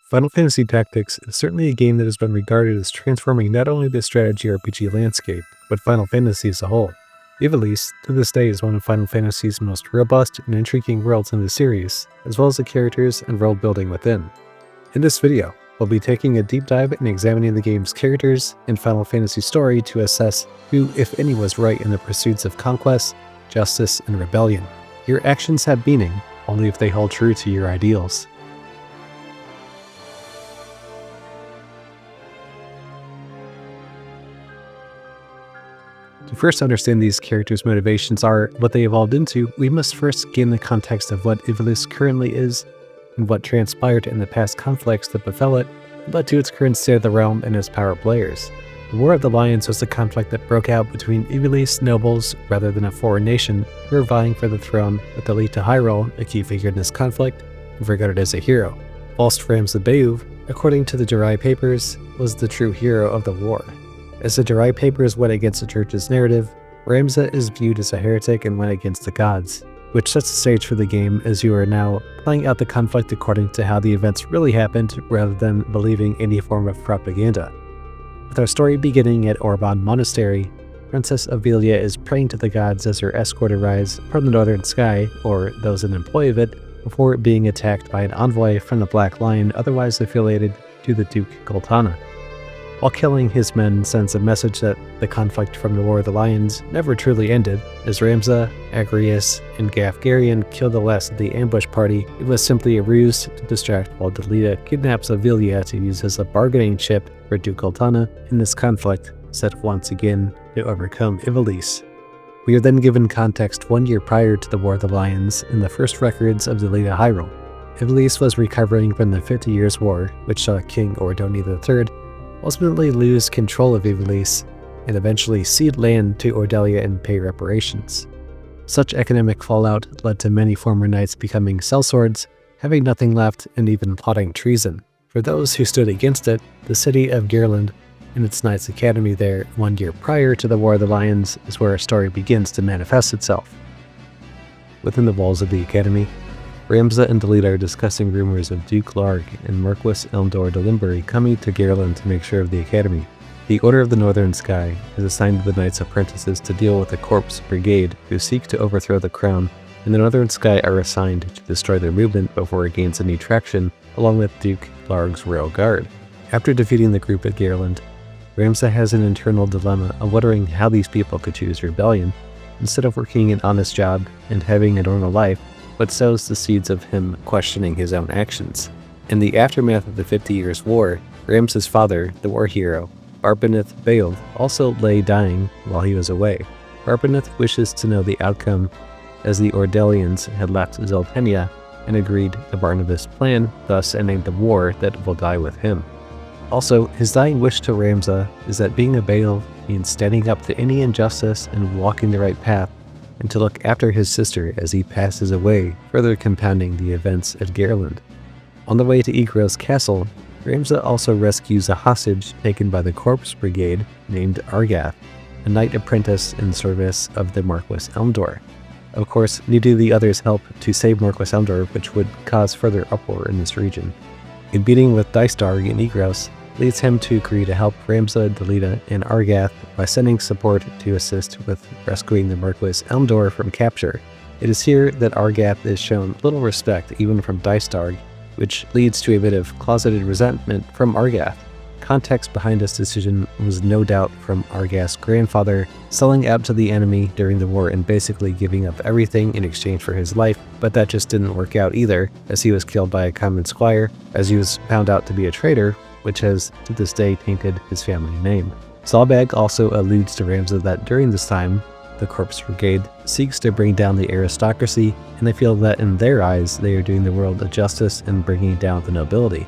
Final Fantasy Tactics is certainly a game that has been regarded as transforming not only the strategy RPG landscape, but Final Fantasy as a whole. Ivalice, to this day, is one of Final Fantasy's most robust and intriguing worlds in the series, as well as the characters and world building within. In this video, we'll be taking a deep dive and examining the game's characters and Final Fantasy story to assess who, if any, was right in the pursuits of conquest, justice, and rebellion. Your actions have meaning only if they hold true to your ideals. To first understand these characters' motivations are what they evolved into, we must first gain the context of what Ivalice currently is and what transpired in the past conflicts that befell it and led to its current state of the realm and its power players. The War of the Lions was a conflict that broke out between Ivalice nobles rather than a foreign nation who were vying for the throne, with the lead to Hyrule, a key figure in this conflict, and regarded as a hero, whilst Ramza Bayouv, according to the Jirai Papers, was the true hero of the war. As the Jirai Papers went against the church's narrative, Ramza is viewed as a heretic and went against the gods, which sets the stage for the game as you are now playing out the conflict according to how the events really happened rather than believing any form of propaganda. With our story beginning at Orban Monastery, Princess Avelia is praying to the gods as her escort arrives from the northern sky, or those in employ of it, before being attacked by an envoy from the Black Lion otherwise affiliated to the Duke Goltana. While killing his men sends a message that the conflict from the War of the Lions never truly ended. As Ramza, Agrias, and Gafgarian kill the last of the ambush party, it was simply a ruse to distract while Delita kidnaps Avelia to use as a bargaining chip for Duke Goltana in this conflict, set once again to overcome Ivalice. We are then given context 1 year prior to the War of the Lions in the first records of Delita Hyrule. Ivalice was recovering from the 50 Years' War, which saw King Ordoni III ultimately lose control of Ivalice and eventually cede land to Ordelia and pay reparations. Such economic fallout led to many former knights becoming sellswords, having nothing left and even plotting treason. For those who stood against it, the city of Geirland and its Knights Academy there 1 year prior to the War of the Lions is where our story begins to manifest itself. Within the walls of the Academy, Ramza and Delita are discussing rumors of Duke Larg and Marquis Elmdor Delimbury coming to Geirland to make sure of the Academy. The Order of the Northern Sky has assigned the Knights Apprentices to deal with the Corpse Brigade who seek to overthrow the crown, and the Northern Sky are assigned to destroy their movement before it gains any traction, along with Duke Larg's Royal Guard. After defeating the group at Geirland, Ramza has an internal dilemma of wondering how these people could choose rebellion instead of working an honest job and having a normal life, but sows the seeds of him questioning his own actions. In the aftermath of the 50 Years' War, Ramza's father, the war hero, Barbanith Bayouv, also lay dying while he was away. Barbanith wishes to know the outcome, as the Ordelians had left Zeltenia and agreed to Barnabas' plan, thus ending the war that will die with him. Also, his dying wish to Ramza is that being a Bayouv means standing up to any injustice and walking the right path, and to look after his sister as he passes away, further compounding the events at Geirland. On the way to Igros Castle, Ramza also rescues a hostage taken by the Corpse Brigade named Argath, a knight apprentice in service of the Marquis Elmdor. Of course, needing the others' help to save Marquis Elmdor, which would cause further uproar in this region. A meeting with Dystarg in Igros leads him to agree to help Ramza, Delita, and Argath by sending support to assist with rescuing the Marquis Elmdor from capture. It is here that Argath is shown little respect even from Dystarg, which leads to a bit of closeted resentment from Argath. Context behind this decision was no doubt from Argath's grandfather selling out to the enemy during the war and basically giving up everything in exchange for his life, but that just didn't work out either, as he was killed by a common squire, as he was found out to be a traitor, which has to this day tainted his family name. Zalbag also alludes to Ramza that during this time, the Corpse Brigade seeks to bring down the aristocracy, and they feel that in their eyes they are doing the world a justice and bringing down the nobility.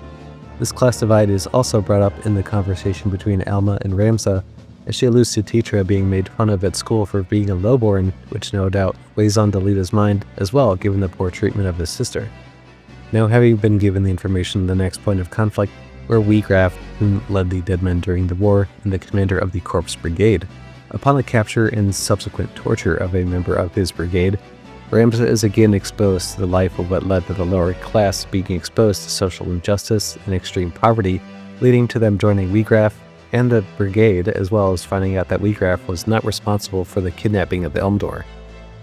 This class divide is also brought up in the conversation between Alma and Ramza, as she alludes to Titra being made fun of at school for being a lowborn, which no doubt weighs on Delita's mind as well, given the poor treatment of his sister. Now, having been given the information, the next point of conflict were Wiegraf, whom led the dead men during the war, and the commander of the Corpse Brigade. Upon the capture and subsequent torture of a member of his brigade, Ramza is again exposed to the life of what led to the lower class being exposed to social injustice and extreme poverty, leading to them joining Wheatgraf and the Brigade, as well as finding out that Wheatgraf was not responsible for the kidnapping of the Elmdor.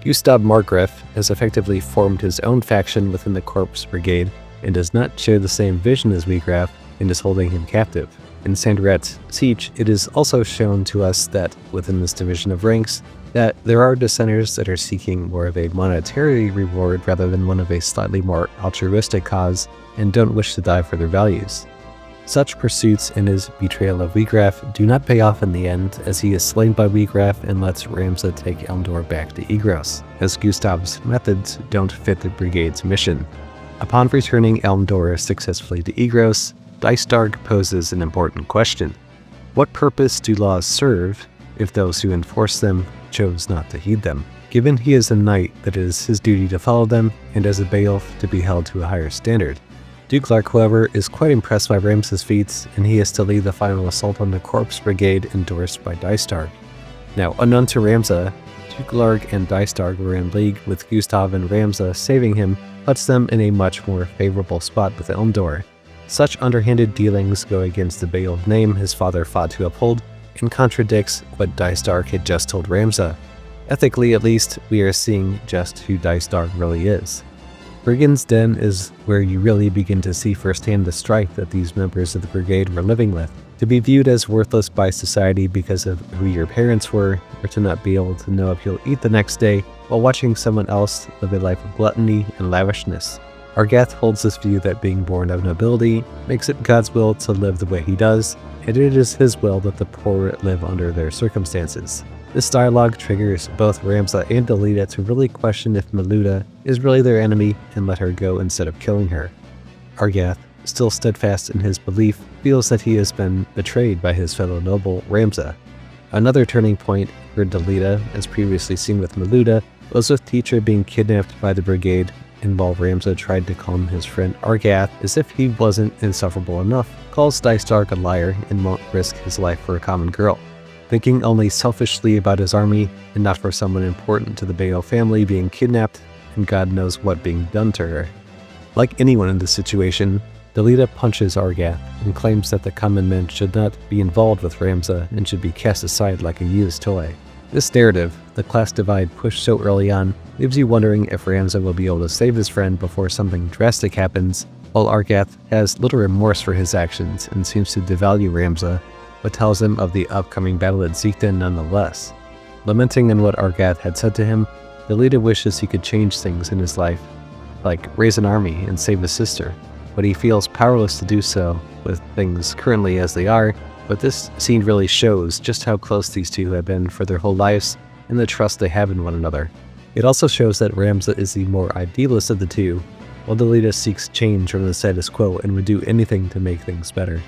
Gustav Markgraf has effectively formed his own faction within the Corpse Brigade and does not share the same vision as Wheatgraf and is holding him captive. In Sandra's Siege, it is also shown to us that within this division of ranks, that there are dissenters that are seeking more of a monetary reward rather than one of a slightly more altruistic cause and don't wish to die for their values. Such pursuits and his betrayal of Wheatgraf do not pay off in the end, as he is slain by Wheatgraf and lets Ramza take Elmdor back to Igros, as Gustav's methods don't fit the Brigade's mission. Upon returning Elmdor successfully to Igros, Dystarg poses an important question. What purpose do laws serve if those who enforce them chose not to heed them? Given he is a knight, that it is his duty to follow them, and as a Beowulf to be held to a higher standard. Duke Lark, however, is quite impressed by Ramza's feats, and he is to lead the final assault on the Corpse Brigade endorsed by Dystarg. Now, unknown to Ramza, Duke Lark and Dystarg were in league with Gustav, and Ramza saving him puts them in a much more favorable spot with Elmdor. Such underhanded dealings go against the Beowulf name his father fought to uphold, and contradicts what Dystarg had just told Ramza. Ethically, at least, we are seeing just who Dystarg really is. Brigand's Den is where you really begin to see firsthand the strife that these members of the Brigade were living with. To be viewed as worthless by society because of who your parents were, or to not be able to know if you'll eat the next day while watching someone else live a life of gluttony and lavishness. Argath holds this view that being born of nobility makes it God's will to live the way he does, and it is his will that the poor live under their circumstances. This dialogue triggers both Ramza and Delita to really question if Meluda is really their enemy and let her go instead of killing her. Argath, still steadfast in his belief, feels that he has been betrayed by his fellow noble Ramza. Another turning point for Delita, as previously seen with Meluda, was with Teacher being kidnapped by the Brigade, and while Ramza tried to calm his friend Argath as if he wasn't insufferable enough, calls Dystarg a liar and won't risk his life for a common girl. Thinking only selfishly about his army and not for someone important to the Beowulf family being kidnapped, and God knows what being done to her. Like anyone in this situation, Delita punches Argath and claims that the common men should not be involved with Ramza and should be cast aside like a used toy. This narrative, the class divide pushed so early on, leaves you wondering if Ramza will be able to save his friend before something drastic happens, while Argath has little remorse for his actions and seems to devalue Ramza, but tells him of the upcoming battle at Zichten nonetheless. Lamenting on what Argath had said to him, Delita wishes he could change things in his life, like raise an army and save his sister, but he feels powerless to do so with things currently as they are. But this scene really shows just how close these two have been for their whole lives and the trust they have in one another. It also shows that Ramza is the more idealist of the two, while Delita seeks change from the status quo and would do anything to make things better.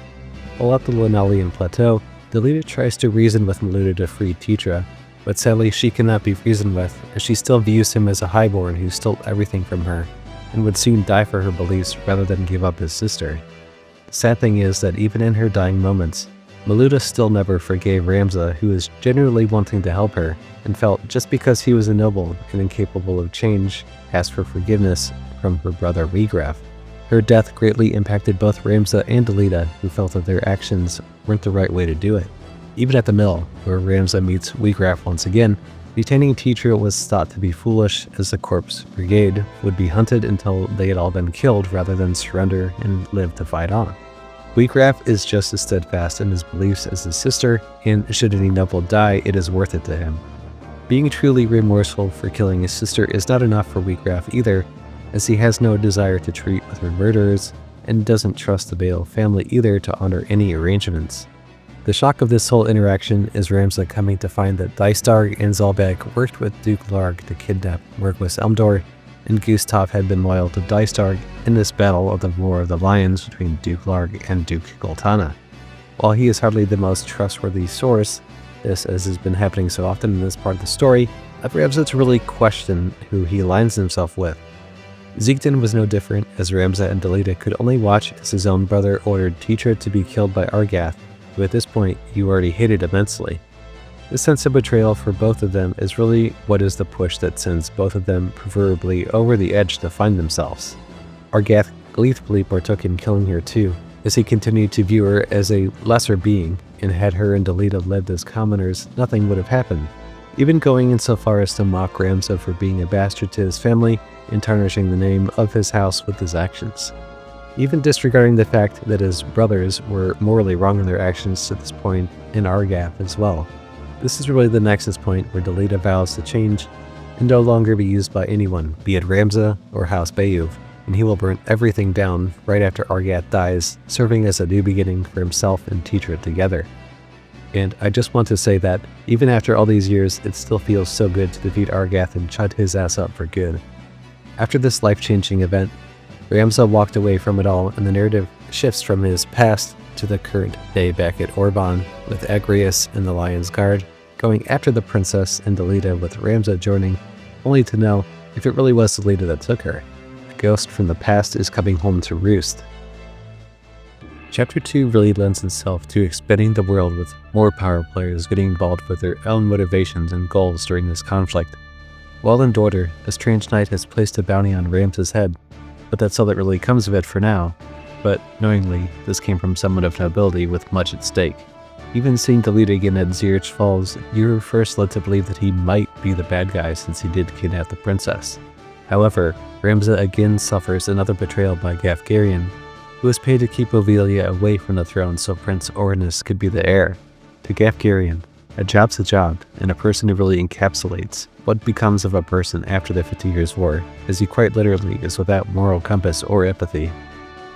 While at the Linalian Plateau, Delita tries to reason with Meluda to free Tetra, but sadly she cannot be reasoned with, as she still views him as a highborn who stole everything from her, and would soon die for her beliefs rather than give up his sister. The sad thing is that even in her dying moments, Meluda still never forgave Ramza, who was genuinely wanting to help her, and felt just because he was a noble and incapable of change, asked for forgiveness from her brother Wheatgraf. Her death greatly impacted both Ramza and Delita, who felt that their actions weren't the right way to do it. Even at the mill, where Ramza meets Wheatgraf once again, detaining Teacher was thought to be foolish, as the Corpse Brigade would be hunted until they had all been killed rather than surrender and live to fight on. Wheatgraf is just as steadfast in his beliefs as his sister, and should any noble die, it is worth it to him. Being truly remorseful for killing his sister is not enough for Wheatgraf either, as he has no desire to treat with her murderers, and doesn't trust the Beowulf family either to honor any arrangements. The shock of this whole interaction is Ramza coming to find that Dystarg and Zalbek worked with Duke Larg to kidnap Merquis Elmdor, and Gustav had been loyal to Dystarg in this battle of the War of the Lions between Duke Larg and Duke Goltana. While he is hardly the most trustworthy source, this, as has been happening so often in this part of the story, led Ramza to really question who he aligns himself with. Zichten was no different, as Ramza and Delita could only watch as his own brother ordered Teacher to be killed by Argath, who at this point he already hated immensely. This sense of betrayal for both of them is really what is the push that sends both of them preferably over the edge to find themselves. Argath gleefully partook in killing her too, as he continued to view her as a lesser being, and had her and Delita lived as commoners, nothing would have happened, even going insofar as to mock Ramza for being a bastard to his family and tarnishing the name of his house with his actions. Even disregarding the fact that his brothers were morally wrong in their actions to this point in Argath as well. This is really the nexus point where Delita vows to change and no longer be used by anyone, be it Ramza or House Bayuv, and he will burn everything down right after Argath dies, serving as a new beginning for himself and Teacher together. And I just want to say that, even after all these years, it still feels so good to defeat Argath and shut his ass up for good. After this life-changing event, Ramza walked away from it all, and the narrative shifts from his past to the current day back at Orban, with Agrias and the Lion's Guard going after the princess, and Delita with Ramza joining, only to know if it really was Delita that took her. The ghost from the past is coming home to roost. Chapter 2 really lends itself to expanding the world, with more power players getting involved with their own motivations and goals during this conflict. While in Daughter, a strange knight has placed a bounty on Ramza's head, but that's all that really comes of it for now. But knowingly, this came from someone of nobility with much at stake. Even seeing Delita again at Ziyech Falls, you were first led to believe that he might be the bad guy since he did kidnap the princess. However, Ramza again suffers another betrayal by Gafgarian, who was paid to keep Ovelia away from the throne so Prince Orinus could be the heir. To Gafgarian, a job's a job, and a person who really encapsulates what becomes of a person after the 50 Years' War, as he quite literally is without moral compass or empathy.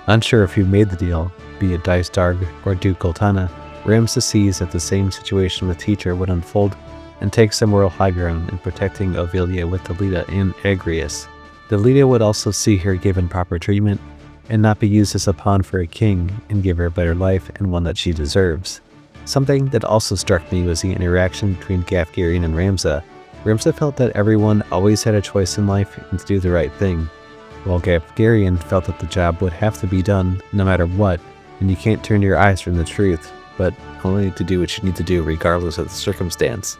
Unsure if who made the deal, be it Dice Darg or Duke Goltana, Ramza sees that the same situation with Teacher would unfold and takes the moral high ground in protecting Ovelia with Delita and Agrias. Delita would also see her given proper treatment and not be used as a pawn for a king, and give her a better life and one that she deserves. Something that also struck me was the interaction between Gafgarian and Ramza. Ramza felt that everyone always had a choice in life and to do the right thing, while Gafgarian felt that the job would have to be done no matter what, and you can't turn your eyes from the truth, but only to do what you need to do regardless of the circumstance.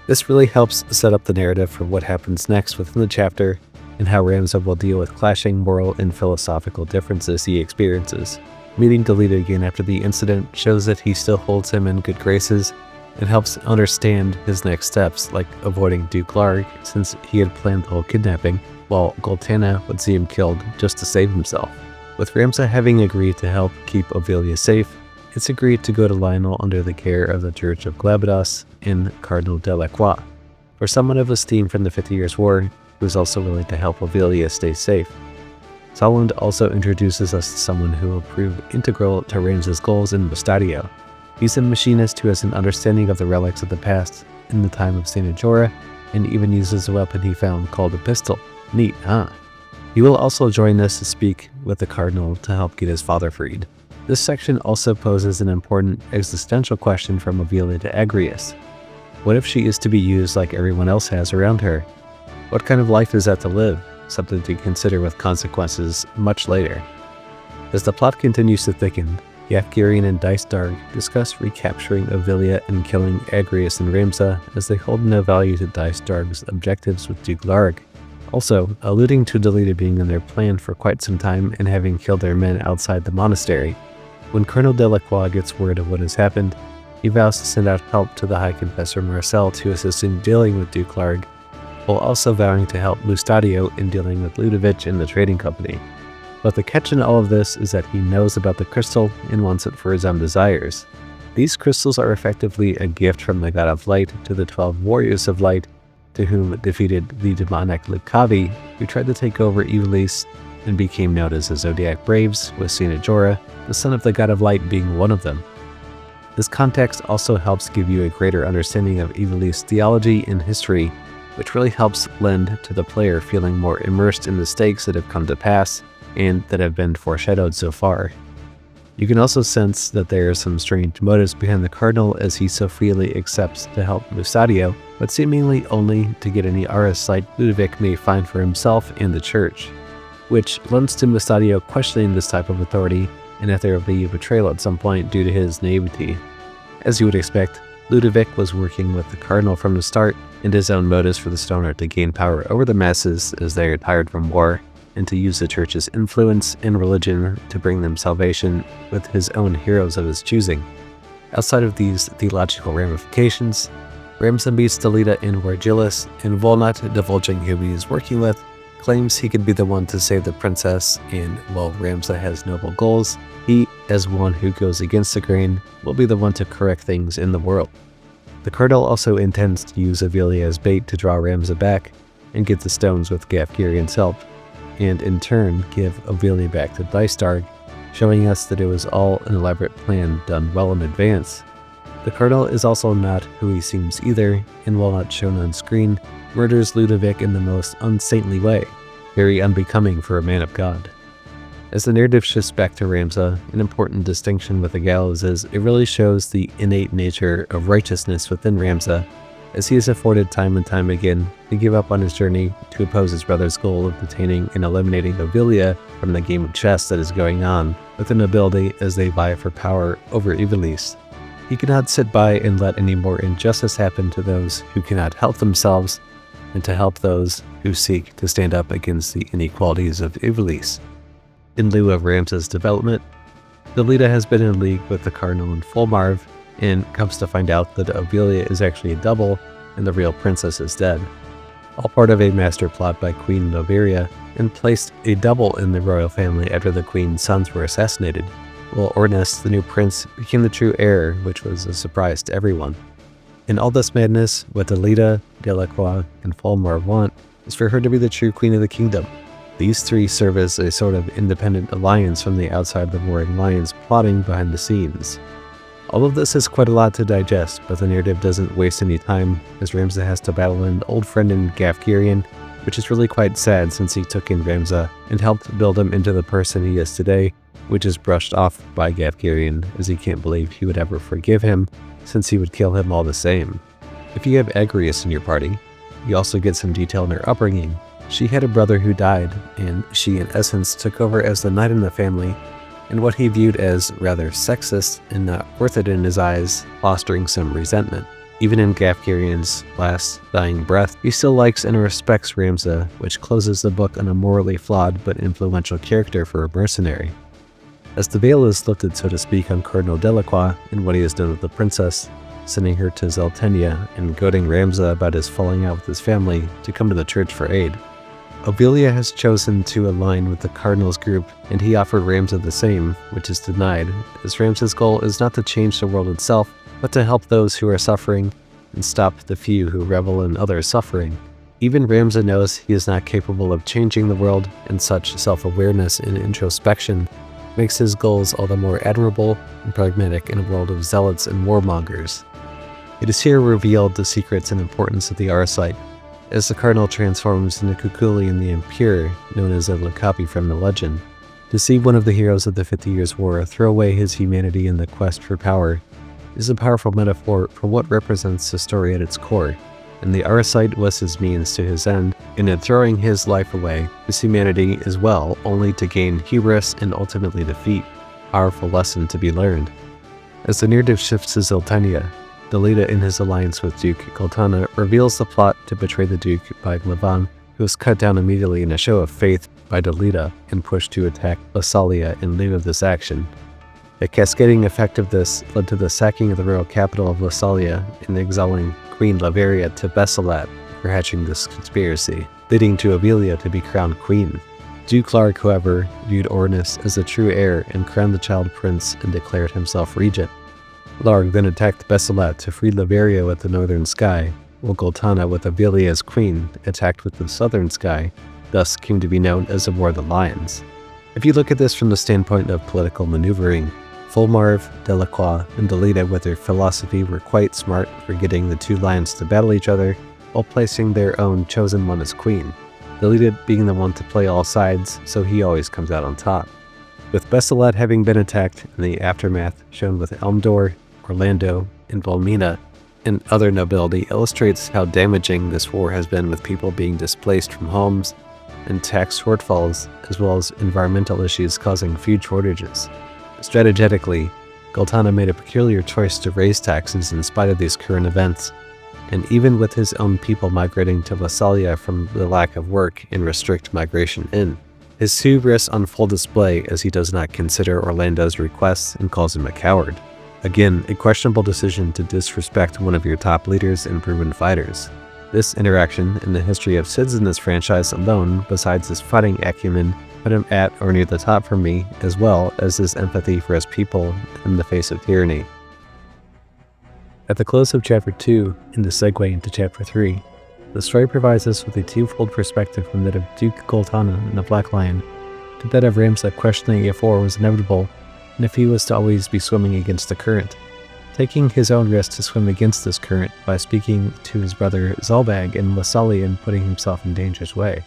This really helps set up the narrative for what happens next within the chapter, and how Ramza will deal with clashing moral and philosophical differences he experiences. Meeting Delita again after the incident shows that he still holds him in good graces, and helps understand his next steps, like avoiding Duke Larg since he had planned the whole kidnapping, while Goltana would see him killed just to save himself. With Ramza having agreed to help keep Ovelia safe, it's agreed to go to Lionel under the care of the Church of Glabados and Cardinal Delacroix. For someone of esteem from the 50 Years' War, who is also willing to help Ovelia stay safe. Solund also introduces us to someone who will prove integral to Ramza's goals in Mustadio. He's a machinist who has an understanding of the relics of the past in the time of Saint Ajora, and even uses a weapon he found called a pistol. Neat, huh? He will also join us to speak with the Cardinal to help get his father freed. This section also poses an important existential question from Ovelia to Agrias. What if she is to be used like everyone else has around her? What kind of life is that to live? Something to consider with consequences much later. As the plot continues to thicken, Gafgarian and Dice Darg discuss recapturing Ovelia and killing Agrias and Ramza, as they hold no value to Dice Darg's objectives with Duke Larg. Also, alluding to Delita being in their plan for quite some time and having killed their men outside the monastery. When Colonel Delacroix gets word of what has happened, he vows to send out help to the High Confessor Marcel to assist in dealing with Duke Larg, while also vowing to help Mustadio in dealing with Ludovic and the trading company. But the catch in all of this is that he knows about the crystal and wants it for his own desires. These crystals are effectively a gift from the God of Light to the 12 Warriors of Light, to whom defeated the demonic Lucavi, who tried to take over Ivalice and became known as the Zodiac Braves, with Saint Ajora, the son of the God of Light, being one of them. This context also helps give you a greater understanding of Ivalice theology and history, which really helps lend to the player feeling more immersed in the stakes that have come to pass and that have been foreshadowed so far. You can also sense that there are some strange motives behind the Cardinal, as he so freely accepts to help Mustadio, but seemingly only to get any Aris sight Ludovic may find for himself and the Church, which lends to Mustadio questioning this type of authority, and that there will be a betrayal at some point due to his naivety. As you would expect, Ludovic was working with the Cardinal from the start, and his own motives for the Stoner to gain power over the masses as they are tired from war, and to use the Church's influence and religion to bring them salvation with his own heroes of his choosing. Outside of these theological ramifications, Ramza meets Delita and Virgilius, and Volnut, divulging who he is working with, claims he could be the one to save the princess, and while Ramza has noble goals, he, as one who goes against the grain, will be the one to correct things in the world. The Cardinal also intends to use Ivalice as bait to draw Ramza back and get the stones with Gafgarian's help, and in turn give Ivalice back to Dystarg, showing us that it was all an elaborate plan done well in advance. The Cardinal is also not who he seems either, and while not shown on screen, murders Ludovic in the most unsaintly way, very unbecoming for a man of God. As the narrative shifts back to Ramza, an important distinction with the gallows is it really shows the innate nature of righteousness within Ramza, as he is afforded time and time again to give up on his journey to oppose his brother's goal of detaining and eliminating Ivalice from the game of chess that is going on with the nobility as they vie for power over Ivalice. He cannot sit by and let any more injustice happen to those who cannot help themselves, and to help those who seek to stand up against the inequalities of Ivalice. In lieu of Ramza's development, Delita has been in league with the Cardinal and Fulmarv, and comes to find out that Ivalice is actually a double and the real princess is dead. All part of a master plot by Queen Loberia, and placed a double in the royal family after the queen's sons were assassinated, while Ornus, the new prince, became the true heir, which was a surprise to everyone. In all this madness, what Delita, Delacroix, and Fulmarv want is for her to be the true queen of the kingdom. These three serve as a sort of independent alliance from the outside the warring lions plotting behind the scenes. All of this is quite a lot to digest, but the narrative doesn't waste any time, as Ramza has to battle an old friend in Gafgarian, which is really quite sad since he took in Ramza and helped build him into the person he is today, which is brushed off by Gafgarian, as he can't believe he would ever forgive him, since he would kill him all the same. If you have Agrius in your party, you also get some detail in her upbringing. She had a brother who died, and she in essence took over as the knight in the family, and what he viewed as rather sexist and not worth it in his eyes, fostering some resentment. Even in Gafgarian's last dying breath, he still likes and respects Ramza, which closes the book on a morally flawed but influential character for a mercenary. As the veil is lifted, so to speak, on Cardinal Delacroix and what he has done with the princess, sending her to Zeltenia and goading Ramza about his falling out with his family to come to the church for aid. Ivalice has chosen to align with the Cardinal's group, and he offered Ramza the same, which is denied, as Ramza's goal is not to change the world itself, but to help those who are suffering and stop the few who revel in others' suffering. Even Ramza knows he is not capable of changing the world, and such self-awareness and introspection makes his goals all the more admirable and pragmatic in a world of zealots and warmongers. It is here revealed the secrets and importance of the Arcite, as the Cardinal transforms into Kukuli in the Impure, known as a Lucapi from the legend. To see one of the heroes of the 50 Years' War throw away his humanity in the quest for power is a powerful metaphor for what represents the story at its core, and the Arcite was his means to his end, and in throwing his life away, his humanity as well, only to gain hubris and ultimately defeat. Powerful lesson to be learned. As the narrative shifts to Zeltenia, Delita, in his alliance with Duke Goltana, reveals the plot to betray the Duke by Glavan, who is cut down immediately in a show of faith by Delita and pushed to attack Lassalia in lieu of this action. The cascading effect of this led to the sacking of the royal capital of Lassalia and exiling Queen Laveria to Bessalat for hatching this conspiracy, leading to Ivalice to be crowned queen. Duke Larg, however, viewed Ornus as the true heir and crowned the child prince and declared himself regent. Larg then attacked Bessalat to free Laveria with the northern sky, while Goltana, with Ivalice as queen, attacked with the southern sky, thus came to be known as the War of the Lions. If you look at this from the standpoint of political maneuvering, Fulmarv, Delacroix, and Delita with their philosophy were quite smart for getting the two lions to battle each other while placing their own chosen one as queen, Delita being the one to play all sides, so he always comes out on top. With Bessalat having been attacked and the aftermath shown with Elmdor, Orlando, and Volmina, and other nobility illustrates how damaging this war has been, with people being displaced from homes and tax shortfalls, as well as environmental issues causing food shortages. Strategically, Goltana made a peculiar choice to raise taxes in spite of these current events, and even with his own people migrating to Massalia from the lack of work and restrict migration in. His hubris on full display as he does not consider Orlando's requests and calls him a coward. Again, a questionable decision to disrespect one of your top leaders and proven fighters. This interaction in the history of Cids in this franchise alone, besides his fighting acumen, put him at or near the top for me, as well as his empathy for his people in the face of tyranny. At the close of Chapter 2, in the segue into Chapter 3, the story provides us with a twofold perspective from that of Duke Goltana and the Black Lion, to that of Ramza questioning if war was inevitable, and if he was to always be swimming against the current, taking his own risk to swim against this current by speaking to his brother Zalbag and Massalia and putting himself in danger's way.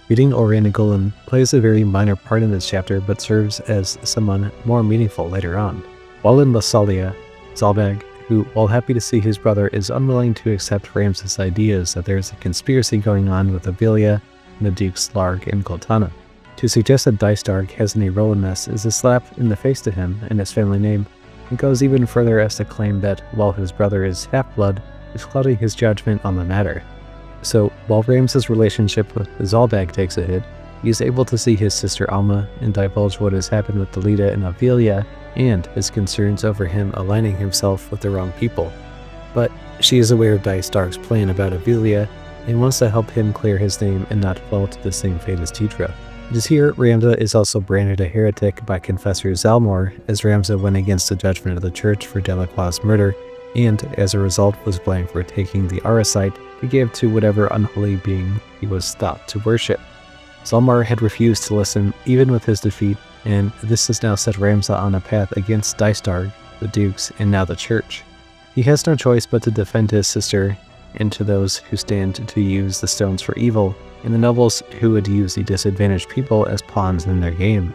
Reading Oranigolan plays a very minor part in this chapter, but serves as someone more meaningful later on. While in Massalia, Zalbag, who, while happy to see his brother, is unwilling to accept Ramza's ideas that there is a conspiracy going on with Ivalice and the Dukes Larg and Goltana. To suggest that Dystarg has any role in this is a slap in the face to him and his family name, and goes even further as to claim that, while his brother is half-blood, is clouding his judgment on the matter. So, while Ramza's relationship with Zalbag takes a hit, he is able to see his sister Alma and divulge what has happened with Delita and Ivalice, and his concerns over him aligning himself with the wrong people. But she is aware of Dystarg's plan about Ivalice, and wants to help him clear his name and not fall to the same fate as Tidra. It is here Ramza is also branded a heretic by Confessor Zalmor, as Ramza went against the judgment of the Church for Delacroix's murder, and as a result was blamed for taking the Arasite to give to whatever unholy being he was thought to worship. Zalmor had refused to listen even with his defeat, and this has now set Ramza on a path against Dystarg, the Dukes, and now the Church. He has no choice but to defend his sister, and to those who stand to use the stones for evil, and the nobles who would use the disadvantaged people as pawns in their game.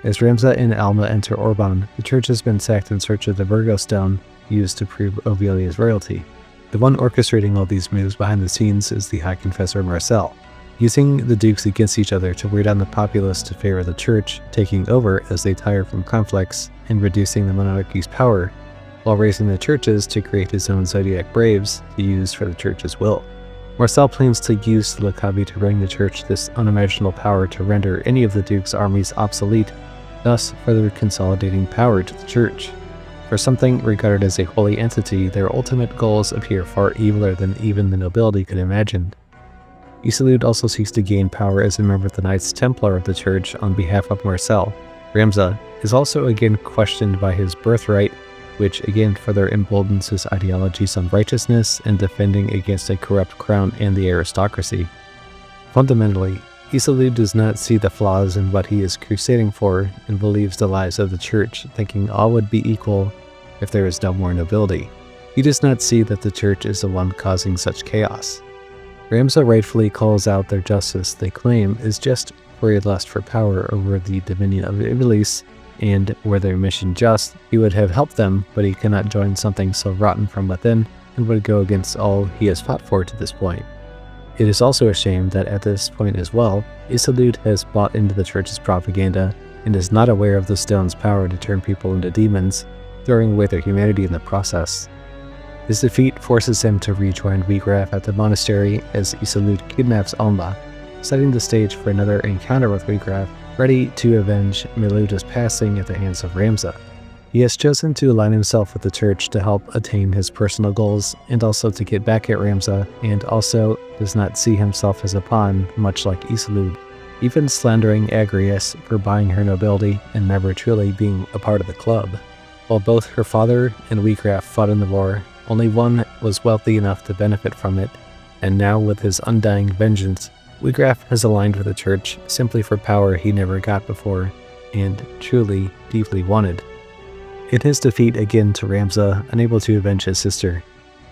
As Ramza and Alma enter Orban, the Church has been sacked in search of the Virgo stone used to prove Ivalice's royalty. The one orchestrating all these moves behind the scenes is the High Confessor Marcel, using the Dukes against each other to wear down the populace to favor the Church, taking over as they tire from conflicts and reducing the monarchy's power, while raising the churches to create his own Zodiac Braves to use for the Church's will. Marcel plans to use the Lakavi to bring the Church this unimaginable power to render any of the Duke's armies obsolete, thus further consolidating power to the Church. For something regarded as a holy entity, their ultimate goals appear far eviler than even the nobility could imagine. Isilud also seeks to gain power as a member of the Knights Templar of the Church on behalf of Marcel. Ramza is also again questioned by his birthright, which again further emboldens his ideologies on righteousness and defending against a corrupt crown and the aristocracy. Fundamentally, Isilud does not see the flaws in what he is crusading for and believes the lies of the Church, thinking all would be equal if there is no more nobility. He does not see that the Church is the one causing such chaos. Ramza rightfully calls out their justice they claim is just for a lust for power over the dominion of Ivalice, and were their mission just, he would have helped them, but he cannot join something so rotten from within and would go against all he has fought for to this point. It is also a shame that at this point as well, Isilud has bought into the Church's propaganda and is not aware of the stone's power to turn people into demons, throwing away their humanity in the process. His defeat forces him to rejoin Wigraf at the monastery as Isilud kidnaps Alma, setting the stage for another encounter with Wigraf, ready to avenge Meluta's passing at the hands of Ramza. He has chosen to align himself with the Church to help attain his personal goals and also to get back at Ramza, and also does not see himself as a pawn, much like Isilud, even slandering Agrias for buying her nobility and never truly being a part of the club. While both her father and Wigraf fought in the war, only one was wealthy enough to benefit from it, and now with his undying vengeance, Wigraf has aligned with the Church simply for power he never got before, and truly, deeply wanted. In his defeat again to Ramza, unable to avenge his sister,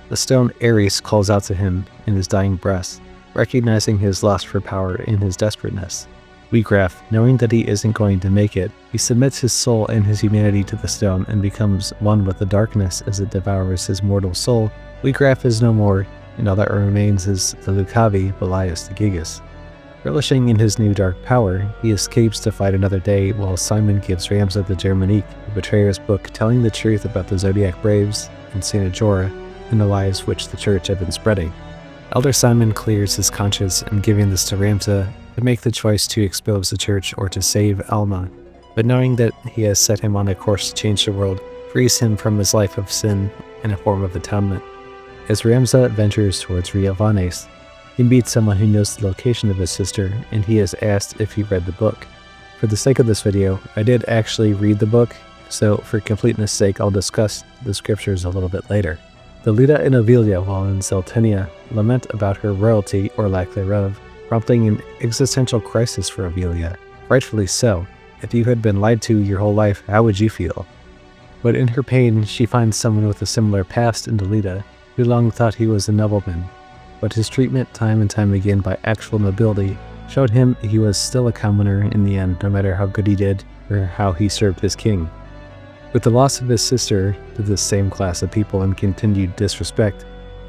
the stone Ares calls out to him in his dying breath, recognizing his lust for power in his desperateness. Wigraf, knowing that he isn't going to make it, he submits his soul and his humanity to the stone and becomes one with the darkness as it devours his mortal soul. Wigraf is no more, and all that remains is the Lucavi, Belias the Gigas. Relishing in his new dark power, he escapes to fight another day while Simon gives Ramza the Germanique, the betrayer's book telling the truth about the Zodiac Braves and Saint Ajora and the lies which the church had been spreading. Elder Simon clears his conscience in giving this to Ramza to make the choice to expose the church or to save Alma, but knowing that he has set him on a course to change the world, frees him from his life of sin in a form of atonement. As Ramza ventures towards Ivalice, he meets someone who knows the location of his sister, and he is asked if he read the book. For the sake of this video, I did actually read the book, so for completeness sake I'll discuss the scriptures a little bit later. The Leda and Avilia, while in Zeltenia, lament about her royalty or lack thereof, prompting an existential crisis for Avilia. Rightfully so. If you had been lied to your whole life, how would you feel? But in her pain, she finds someone with a similar past in Leda, who long thought he was a nobleman. But his treatment time and time again by actual nobility showed him he was still a commoner in the end, no matter how good he did or how he served his king. With the loss of his sister to this same class of people and continued disrespect,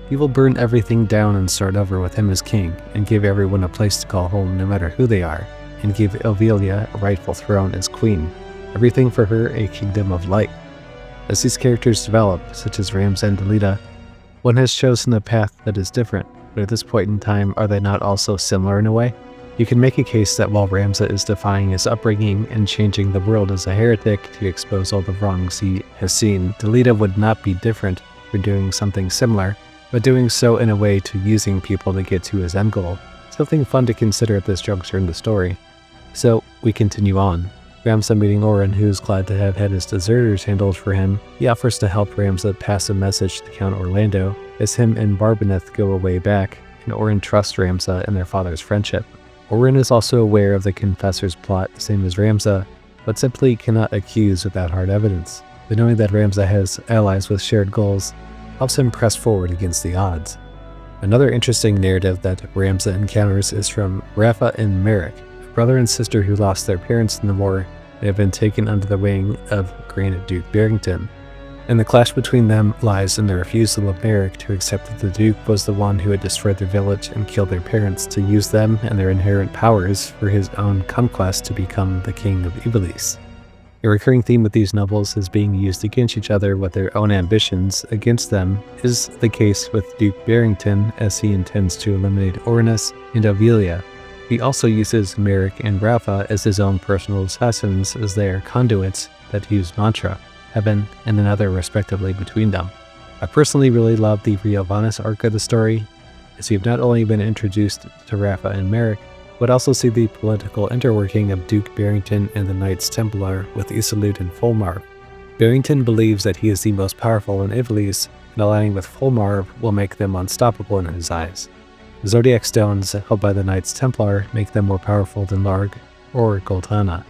he will burn everything down and start over with him as king, and give everyone a place to call home no matter who they are, and give Avilia a rightful throne as queen, everything for her a kingdom of light. As these characters develop, such as Ramza and Leda, one has chosen a path that is different, but at this point in time, are they not also similar in a way? You can make a case that while Ramza is defying his upbringing and changing the world as a heretic to expose all the wrongs he has seen, Leda would not be different for doing something similar, but doing so in a way to using people to get to his end goal. Something fun to consider at this juncture in the story. So, we continue on. Ramza meeting Orin, who is glad to have had his deserters handled for him. He offers to help Ramza pass a message to Count Orlando, as him and Barbineth go a way back, and Orin trusts Ramza and their father's friendship. Orin is also aware of the Confessor's plot, same as Ramza, but simply cannot accuse without hard evidence. But knowing that Ramza has allies with shared goals helps him press forward against the odds. Another interesting narrative that Ramza encounters is from Rafa and Merrick, a brother and sister who lost their parents in the war and have been taken under the wing of Grand Duke Barrington. And the clash between them lies in the refusal of Merrick to accept that the Duke was the one who had destroyed their village and killed their parents to use them and their inherent powers for his own conquest to become the King of Ivalice. A recurring theme with these novels is being used against each other with their own ambitions against them is the case with Duke Barrington, as he intends to eliminate Orinus and Avilia. He also uses Merrick and Rafa as his own personal assassins, as they are conduits that use mantra, heaven, and another respectively between them. I personally really love the Ivalice arc of the story, as we've not only been introduced to Rafa and Merrick, but also see the political interworking of Duke Barrington and the Knights Templar with Isolde and Fulmar. Barrington believes that he is the most powerful in Ivalice, and aligning with Fulmar will make them unstoppable in his eyes. The Zodiac Stones, held by the Knights Templar, make them more powerful than Larg or Goltana.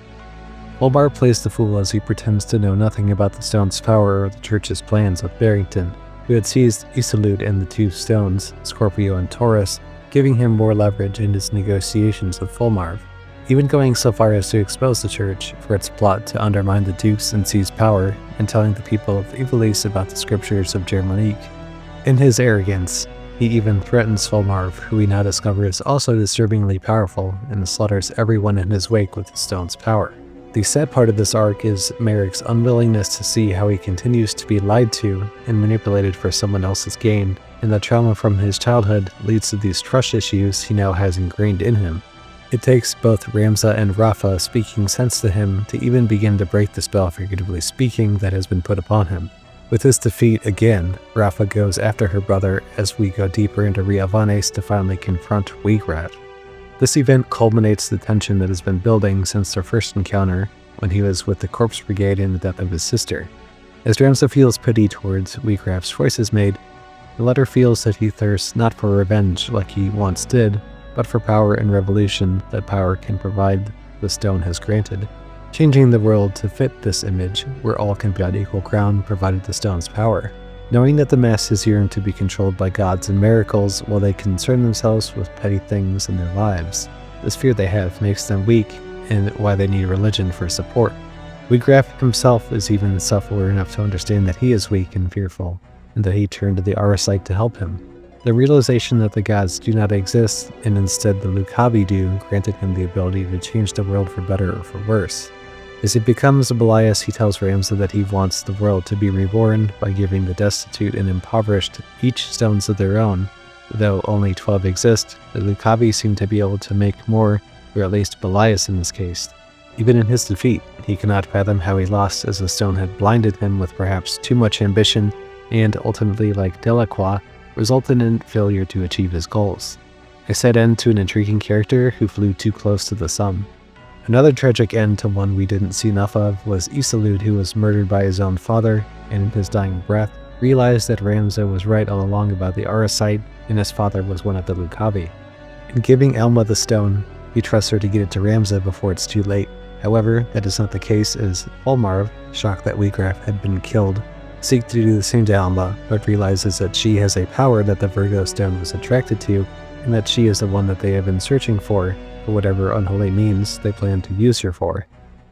Fulmar plays the fool as he pretends to know nothing about the stone's power or the church's plans with Barrington, who had seized Isolde and the two stones, Scorpio and Taurus, giving him more leverage in his negotiations with Fulmar, even going so far as to expose the church for its plot to undermine the dukes and seize power, and telling the people of Ivalice about the scriptures of Germanique. In his arrogance, he even threatens Fulmar, who we now discover is also disturbingly powerful, and slaughters everyone in his wake with the stone's power. The sad part of this arc is Merrick's unwillingness to see how he continues to be lied to and manipulated for someone else's gain, and the trauma from his childhood leads to these trust issues he now has ingrained in him. It takes both Ramza and Rafa speaking sense to him to even begin to break the spell, figuratively speaking, that has been put upon him. With his defeat again, Rafa goes after her brother as we go deeper into Ivalice to finally confront Wiegraf. This event culminates the tension that has been building since their first encounter when he was with the Corpse Brigade in the death of his sister. As Ramza feels pity towards Wiegraf's choices made, the latter feels that he thirsts not for revenge like he once did, but for power and revolution that power can provide the stone has granted, changing the world to fit this image where all can be on equal ground provided the stone's power. Knowing that the masses yearn to be controlled by gods and miracles while they concern themselves with petty things in their lives. This fear they have makes them weak and why they need religion for support. Wiegraf himself is even self-aware enough to understand that he is weak and fearful, and that he turned to the Auracite to help him. The realization that the gods do not exist and instead the Lucavi do granted him the ability to change the world for better or for worse. As he becomes Belias, he tells Ramza that he wants the world to be reborn by giving the destitute and impoverished each stones of their own. Though only 12 exist, the Lucavi seem to be able to make more, or at least Belias in this case. Even in his defeat, he cannot fathom how he lost, as the stone had blinded him with perhaps too much ambition and ultimately, like Delacroix, resulted in failure to achieve his goals. A sad end to an intriguing character who flew too close to the sun. Another tragic end to one we didn't see enough of was Isilud, who was murdered by his own father, and in his dying breath, realized that Ramza was right all along about the Arasite, and his father was one of the Lucavi. In giving Elma the stone, he trusts her to get it to Ramza before it's too late. However, that is not the case, as Volmarv, shocked that Wheatgraf had been killed, seeks to do the same to Elma, but realizes that she has a power that the Virgo stone was attracted to, and that she is the one that they have been searching for whatever unholy means they plan to use her for.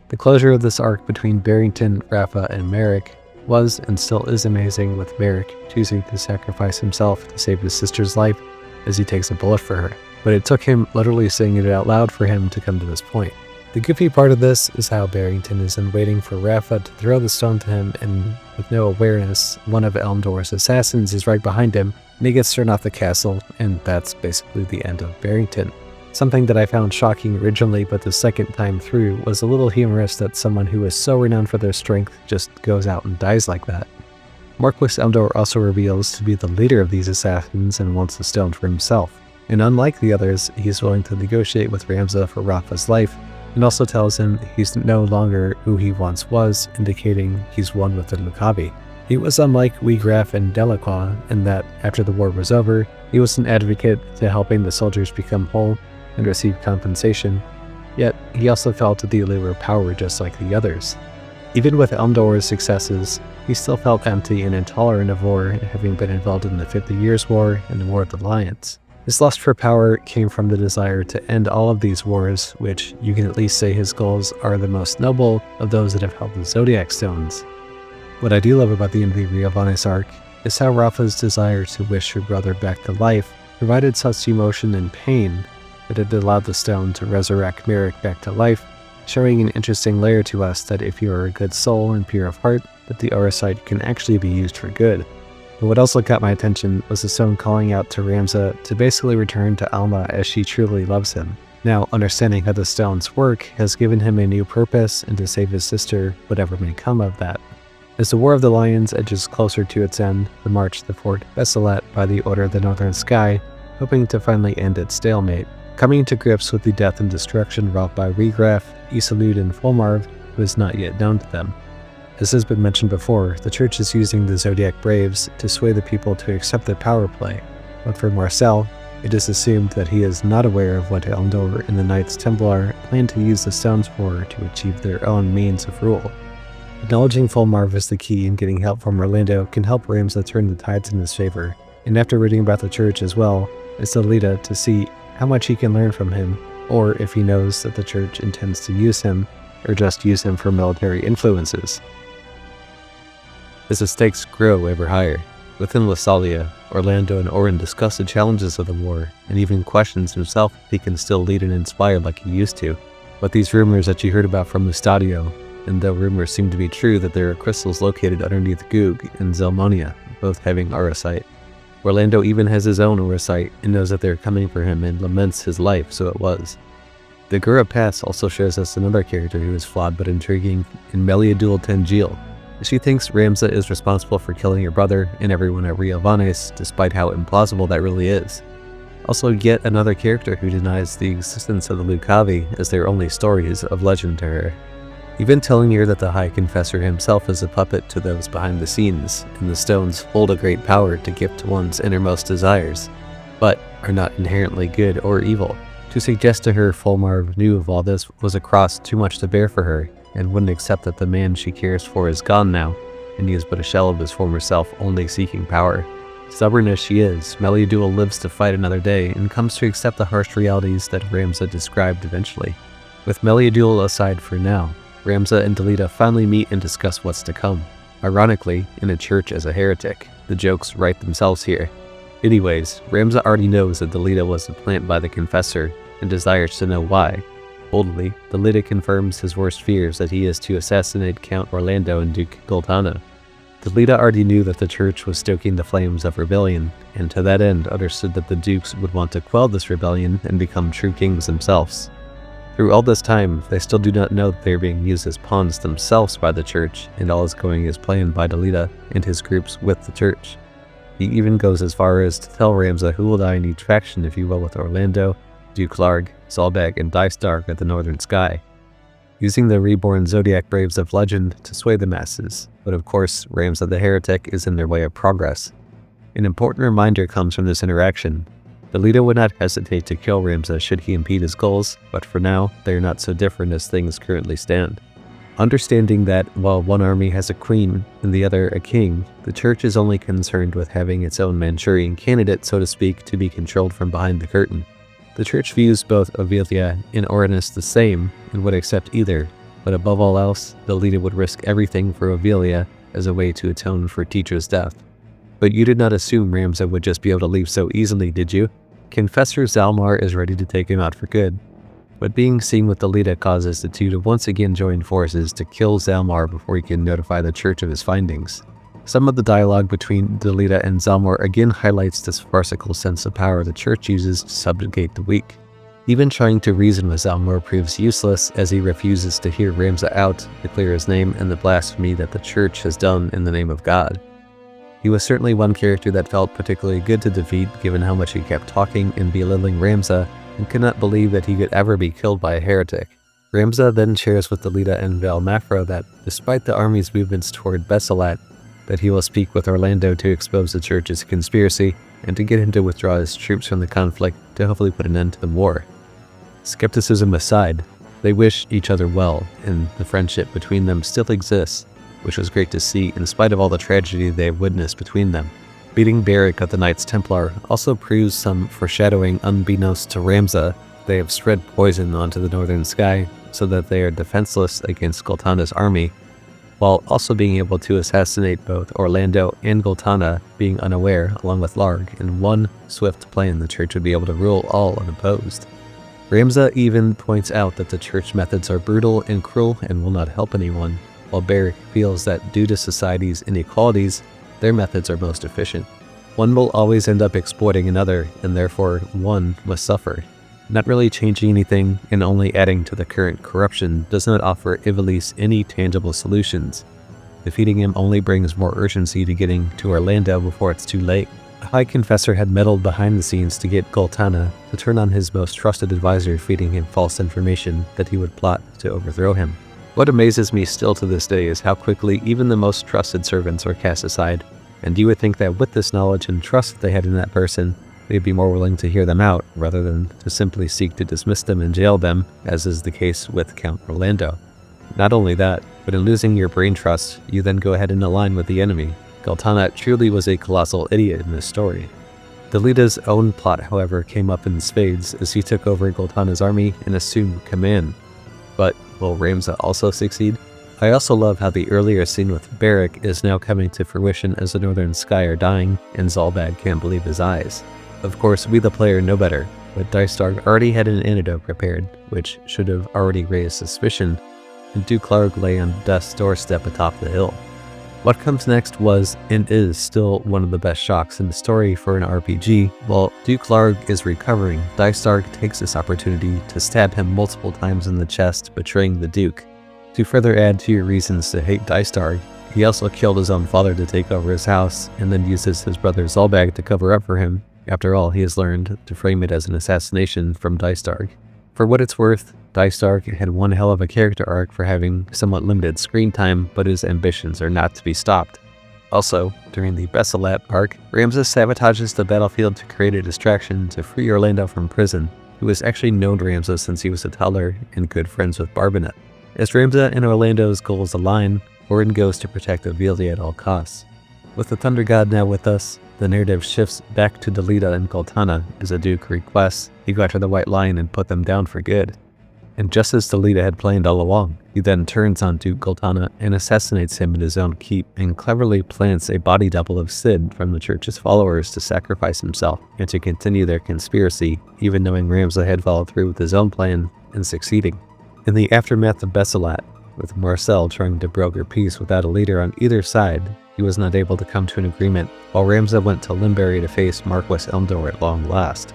The closure of this arc between Barrington, Rafa, and Merrick was and still is amazing, with Merrick choosing to sacrifice himself to save his sister's life as he takes a bullet for her. But it took him literally saying it out loud for him to come to this point. The goofy part of this is how Barrington is in waiting for Rafa to throw the stone to him, and with no awareness, one of Elmdor's assassins is right behind him, and he gets thrown off the castle, and that's basically the end of Barrington. Something that I found shocking originally, but the second time through was a little humorous that someone who is so renowned for their strength just goes out and dies like that. Marquis Elmdor also reveals to be the leader of these assassins and wants the stone for himself. And unlike the others, he's willing to negotiate with Ramza for Rafa's life, and also tells him he's no longer who he once was, indicating he's one with the Lucavi. He was unlike Wheatgraf and Delacroix in that, after the war was over, he was an advocate to helping the soldiers become whole and receive compensation, yet he also felt the allure of power just like the others. Even with Elmdor's successes, he still felt empty and intolerant of war, having been involved in the 50 Years' War and the War of the Alliance. His lust for power came from the desire to end all of these wars, which you can at least say his goals are the most noble of those that have held the Zodiac Stones. What I do love about the end of the Ivalice arc is how Rafa's desire to wish her brother back to life provided such emotion and pain that it allowed the stone to resurrect Merrick back to life, showing an interesting layer to us that if you are a good soul and pure of heart, that the Arasite can actually be used for good. But what also caught my attention was the stone calling out to Ramza to basically return to Alma as she truly loves him. Now, understanding how the stones work has given him a new purpose and to save his sister, whatever may come of that. As the War of the Lions edges closer to its end, the march to Fort Besselet by the Order of the Northern Sky, hoping to finally end its stalemate, coming to grips with the death and destruction wrought by Wheatgraf, Isilud, and Volmarv, who is not yet known to them. As has been mentioned before, the Church is using the Zodiac Braves to sway the people to accept the power play, but for Marcel, it is assumed that he is not aware of what Elmdor and the Knights Templar plan to use the stones for to achieve their own means of rule. Acknowledging Volmarv as the key in getting help from Orlando can help Ramza turn the tides in his favor, and after reading about the Church as well, it's Alita to see how much he can learn from him, or if he knows that the Church intends to use him, or just use him for military influences. As the stakes grow ever higher, within Lassalia, Orlando and Orin discuss the challenges of the war, and even questions himself if he can still lead and inspire like he used to. But these rumors that you heard about from Mustadio, and though rumors seem to be true that there are crystals located underneath Goog and Zelmonia, both having Arasite, Orlando even has his own Arasite and knows that they're coming for him and laments his life, so it was. The Gura Pass also shows us another character who is flawed but intriguing in Meliadul Tengil. She thinks Ramza is responsible for killing her brother and everyone at Riovanes, despite how implausible that really is. Also yet another character who denies the existence of the Lucavi as their only stories of legend to her. Even telling her that the High Confessor himself is a puppet to those behind the scenes, and the stones hold a great power to give to one's innermost desires, but are not inherently good or evil. To suggest to her Volmarv knew of all this was a cross too much to bear for her, and wouldn't accept that the man she cares for is gone now, and he is but a shell of his former self only seeking power. Stubborn as she is, Meliadul lives to fight another day and comes to accept the harsh realities that Ramza described eventually. With Meliadul aside for now, Ramza and Delita finally meet and discuss what's to come. Ironically, in a church as a heretic. The jokes write themselves here. Anyways, Ramza already knows that Delita was the plant by the Confessor and desires to know why. Boldly, Delita confirms his worst fears that he is to assassinate Count Orlando and Duke Goltana. Delita already knew that the church was stoking the flames of rebellion, and to that end understood that the dukes would want to quell this rebellion and become true kings themselves. Through all this time, they still do not know that they are being used as pawns themselves by the church, and all is going as planned by Delita and his groups with the church. He even goes as far as to tell Ramza who will die in each faction, if you will, with Orlando, Duke Larg, Zalbag, and Dystark at the Northern Sky, using the reborn Zodiac Braves of legend to sway the masses. But of course, Ramza the Heretic is in their way of progress. An important reminder comes from this interaction. Delita would not hesitate to kill Ramza should he impede his goals, but for now, they are not so different as things currently stand. Understanding that while one army has a queen and the other a king, the church is only concerned with having its own Manchurian candidate, so to speak, to be controlled from behind the curtain. The church views both Ivalice and Orinus the same and would accept either, but above all else, Delita would risk everything for Ivalice as a way to atone for Teacher's death. But you did not assume Ramza would just be able to leave so easily, did you? Confessor Zalmar is ready to take him out for good. But being seen with Delita causes the two to once again join forces to kill Zalmar before he can notify the church of his findings. Some of the dialogue between Delita and Zalmar again highlights this farcical sense of power the church uses to subjugate the weak. Even trying to reason with Zalmar proves useless, as he refuses to hear Ramza out to clear his name and the blasphemy that the church has done in the name of God. He was certainly one character that felt particularly good to defeat, given how much he kept talking and belittling Ramza, and could not believe that he could ever be killed by a heretic. Ramza then shares with Delita and Valmafro that, despite the army's movements toward Bessalat, that he will speak with Orlando to expose the church's conspiracy, and to get him to withdraw his troops from the conflict to hopefully put an end to the war. Skepticism aside, they wish each other well, and the friendship between them still exists, which was great to see in spite of all the tragedy they have witnessed between them. Beating Beric at the Knights Templar also proves some foreshadowing unbeknownst to Ramza. They have spread poison onto the Northern Sky so that they are defenseless against Goltana's army, while also being able to assassinate both Orlando and Goltana, being unaware, along with Larg, in one swift plan the church would be able to rule all unopposed. Ramza even points out that the church methods are brutal and cruel and will not help anyone, while Beric feels that due to society's inequalities, their methods are most efficient. One will always end up exploiting another, and therefore one must suffer. Not really changing anything and only adding to the current corruption does not offer Ivalice any tangible solutions. Defeating him only brings more urgency to getting to Orlando before it's too late. The High Confessor had meddled behind the scenes to get Goltana to turn on his most trusted advisor, feeding him false information that he would plot to overthrow him. What amazes me still to this day is how quickly even the most trusted servants are cast aside, and you would think that with this knowledge and trust that they had in that person, they'd be more willing to hear them out, rather than to simply seek to dismiss them and jail them, as is the case with Count Orlando. Not only that, but in losing your brain trust, you then go ahead and align with the enemy. Goltana truly was a colossal idiot in this story. Delita's own plot, however, came up in spades as he took over Goltana's army and assumed command. But will Ramza also succeed? I also love how the earlier scene with Beric is now coming to fruition as the Northern Sky are dying and Zalbag can't believe his eyes. Of course, we the player know better, but Dystark already had an antidote prepared, which should have already raised suspicion, and Duke Larg lay on death's doorstep atop the hill. What comes next was, and is still, one of the best shocks in the story for an RPG. While Duke Larg is recovering, Dystark takes this opportunity to stab him multiple times in the chest, betraying the Duke. To further add to your reasons to hate Dystark, he also killed his own father to take over his house, and then uses his brother Zalbag to cover up for him. After all, he has learned to frame it as an assassination from Dystark. For what it's worth, Dystark had one hell of a character arc for having somewhat limited screen time, but his ambitions are not to be stopped. Also, during the Bessalat arc, Ramza sabotages the battlefield to create a distraction to free Orlando from prison, who has actually known Ramza since he was a toddler and good friends with Barbanet. As Ramza and Orlando's goals align, Orin goes to protect Ivalice at all costs. With the Thunder God now with us, the narrative shifts back to Delita and Goltana as the Duke requests he go after the White Lion and put them down for good. And just as Delita had planned all along, he then turns on Duke Goltana and assassinates him in his own keep and cleverly plants a body double of Cid from the church's followers to sacrifice himself and to continue their conspiracy, even knowing Ramza had followed through with his own plan and succeeding. In the aftermath of Bessalat, with Marcel trying to broker peace without a leader on either side, he was not able to come to an agreement, while Ramza went to Limbury to face Marquis Elmdor at long last.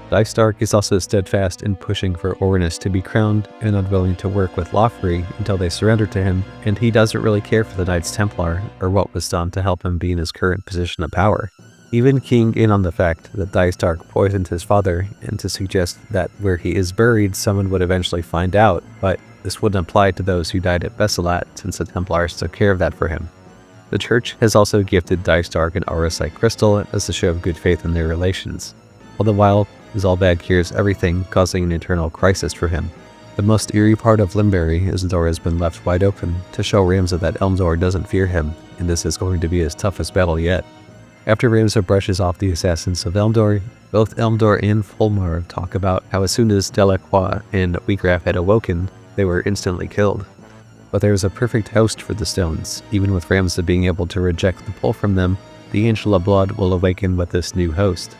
Dystark is also steadfast in pushing for Orinus to be crowned and unwilling to work with Lothbury until they surrender to him, and he doesn't really care for the Knights Templar or what was done to help him be in his current position of power. Even keying in on the fact that Dystark poisoned his father and to suggest that where he is buried someone would eventually find out, but this wouldn't apply to those who died at Bessalat since the Templars took care of that for him. The church has also gifted Dystark an auracite crystal as a show of good faith in their relations. All the while, Zalbag cures everything, causing an internal crisis for him. The most eerie part of Limbury is the door has been left wide open to show Ramza that Elmdor doesn't fear him, and this is going to be his toughest battle yet. After Ramza brushes off the assassins of Elmdor, both Elmdor and Fulmar talk about how as soon as Delacroix and Wheatgraf had awoken, they were instantly killed. But there is a perfect host for the stones. Even with Ramza being able to reject the pull from them, the Angel of Blood will awaken with this new host.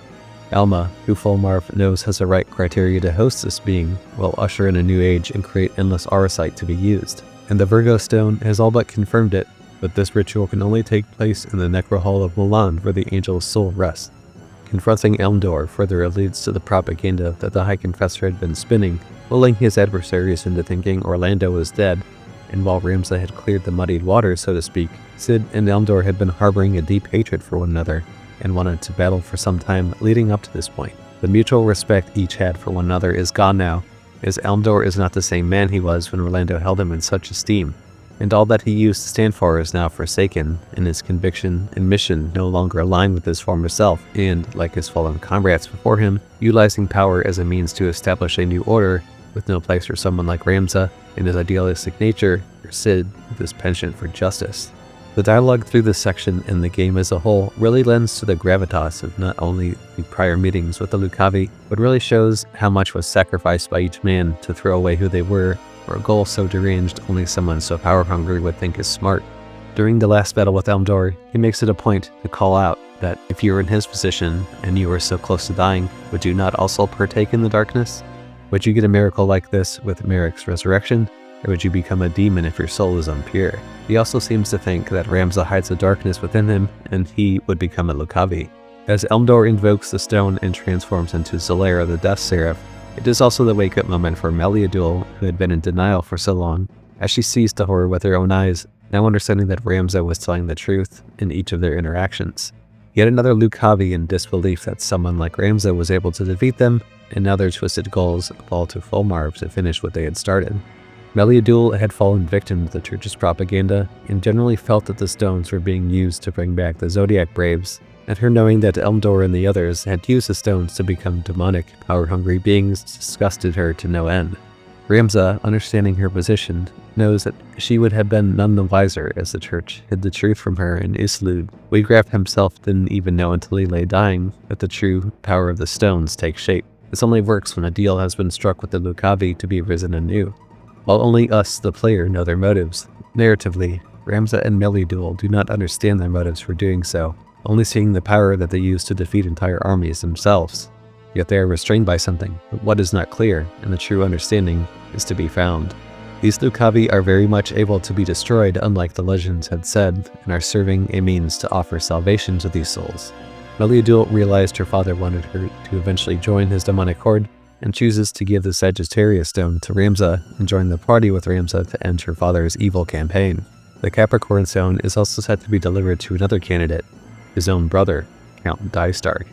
Alma, who Fulmar knows has the right criteria to host this being, will usher in a new age and create endless auracite to be used. And the Virgo Stone has all but confirmed it, but this ritual can only take place in the Necro Hall of Milan where the Angel's soul rests. Confronting Elmdor further alludes to the propaganda that the High Confessor had been spinning, lulling his adversaries into thinking Orlando was dead, and while Ramza had cleared the muddied waters, so to speak, Cid and Elmdor had been harboring a deep hatred for one another, and wanted to battle for some time leading up to this point. The mutual respect each had for one another is gone now, as Elmdor is not the same man he was when Orlando held him in such esteem, and all that he used to stand for is now forsaken, and his conviction and mission no longer align with his former self, and, like his fallen comrades before him, utilizing power as a means to establish a new order, with no place for someone like Ramza in his idealistic nature, or Cid with his penchant for justice. The dialogue through this section and the game as a whole really lends to the gravitas of not only the prior meetings with the Lucavi, but really shows how much was sacrificed by each man to throw away who they were, for a goal so deranged only someone so power-hungry would think is smart. During the last battle with Elmdor, he makes it a point to call out that if you were in his position and you were so close to dying, would you not also partake in the darkness? Would you get a miracle like this with Merrick's resurrection? Or would you become a demon if your soul is impure? He also seems to think that Ramza hides the darkness within him, and he would become a Lucavi. As Elmdor invokes the stone and transforms into Zalera the Death Seraph, it is also the wake-up moment for Meliadul, who had been in denial for so long, as she sees the horror with her own eyes, now understanding that Ramza was telling the truth in each of their interactions. Yet another Lucavi in disbelief that someone like Ramza was able to defeat them, and now their twisted goals fall to Fulmar to finish what they had started. Meliadul had fallen victim to the church's propaganda and generally felt that the stones were being used to bring back the Zodiac Braves, and her knowing that Elmdor and the others had used the stones to become demonic, power-hungry beings disgusted her to no end. Ramza, understanding her position, knows that she would have been none the wiser as the church hid the truth from her in Islud. Wheatgraf himself didn't even know until he lay dying that the true power of the stones takes shape. This only works when a deal has been struck with the Lucavi to be risen anew. While only us, the player, know their motives. Narratively, Ramza and Meliadul do not understand their motives for doing so, only seeing the power that they use to defeat entire armies themselves. Yet they are restrained by something, but what is not clear, and the true understanding is to be found. These Lucavi are very much able to be destroyed, unlike the legends had said, and are serving a means to offer salvation to these souls. Meliadul realized her father wanted her to eventually join his demonic horde, and chooses to give the Sagittarius Stone to Ramza and join the party with Ramza to end her father's evil campaign. The Capricorn Stone is also set to be delivered to another candidate, his own brother, Count Dystark.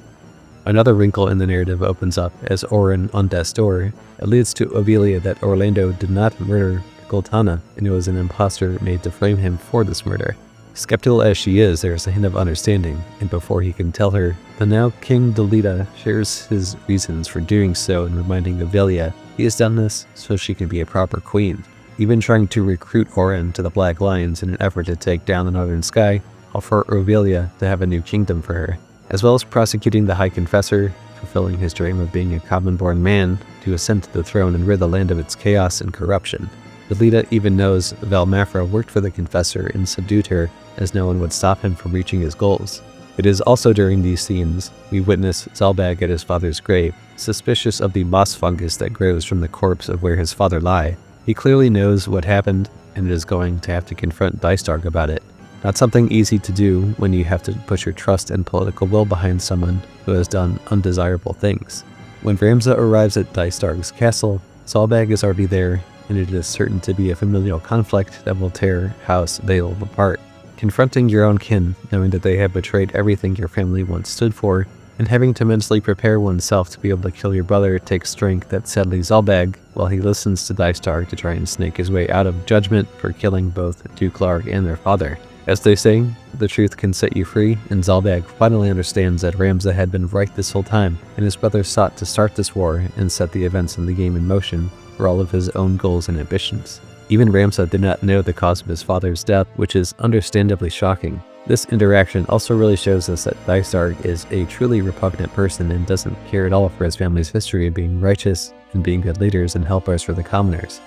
Another wrinkle in the narrative opens up as Orin on death's door alludes to Ovelia that Orlando did not murder Goltana, and it was an impostor made to frame him for this murder. Skeptical as she is, there is a hint of understanding, and before he can tell her, the now King Delita shares his reasons for doing so and reminding Ovelia he has done this so she can be a proper queen, even trying to recruit Orin to the Black Lions in an effort to take down the Northern Sky, all for Ovelia to have a new kingdom for her, as well as prosecuting the High Confessor fulfilling his dream of being a common-born man to ascend to the throne and rid the land of its chaos and corruption. Velida even knows Valmafra worked for the Confessor and subdued her, as no one would stop him from reaching his goals. It is also during these scenes we witness Zalbag at his father's grave, suspicious of the moss fungus that grows from the corpse of where his father lie. He clearly knows what happened and is going to have to confront Dystark about it. Not something easy to do when you have to put your trust and political will behind someone who has done undesirable things. When Ramza arrives at Dystark's castle, Zalbag is already there, and it is certain to be a familial conflict that will tear House Vale apart. Confronting your own kin, knowing that they have betrayed everything your family once stood for, and having to mentally prepare oneself to be able to kill your brother takes strength that sadly Zalbag, while he listens to Dystark to try and snake his way out of judgment for killing both Duklarg and their father. As they say, the truth can set you free, and Zalbag finally understands that Ramza had been right this whole time, and his brother sought to start this war and set the events in the game in motion for all of his own goals and ambitions. Even Ramza did not know the cause of his father's death, which is understandably shocking. This interaction also really shows us that Dystark is a truly repugnant person and doesn't care at all for his family's history of being righteous and being good leaders and helpers for the commoners.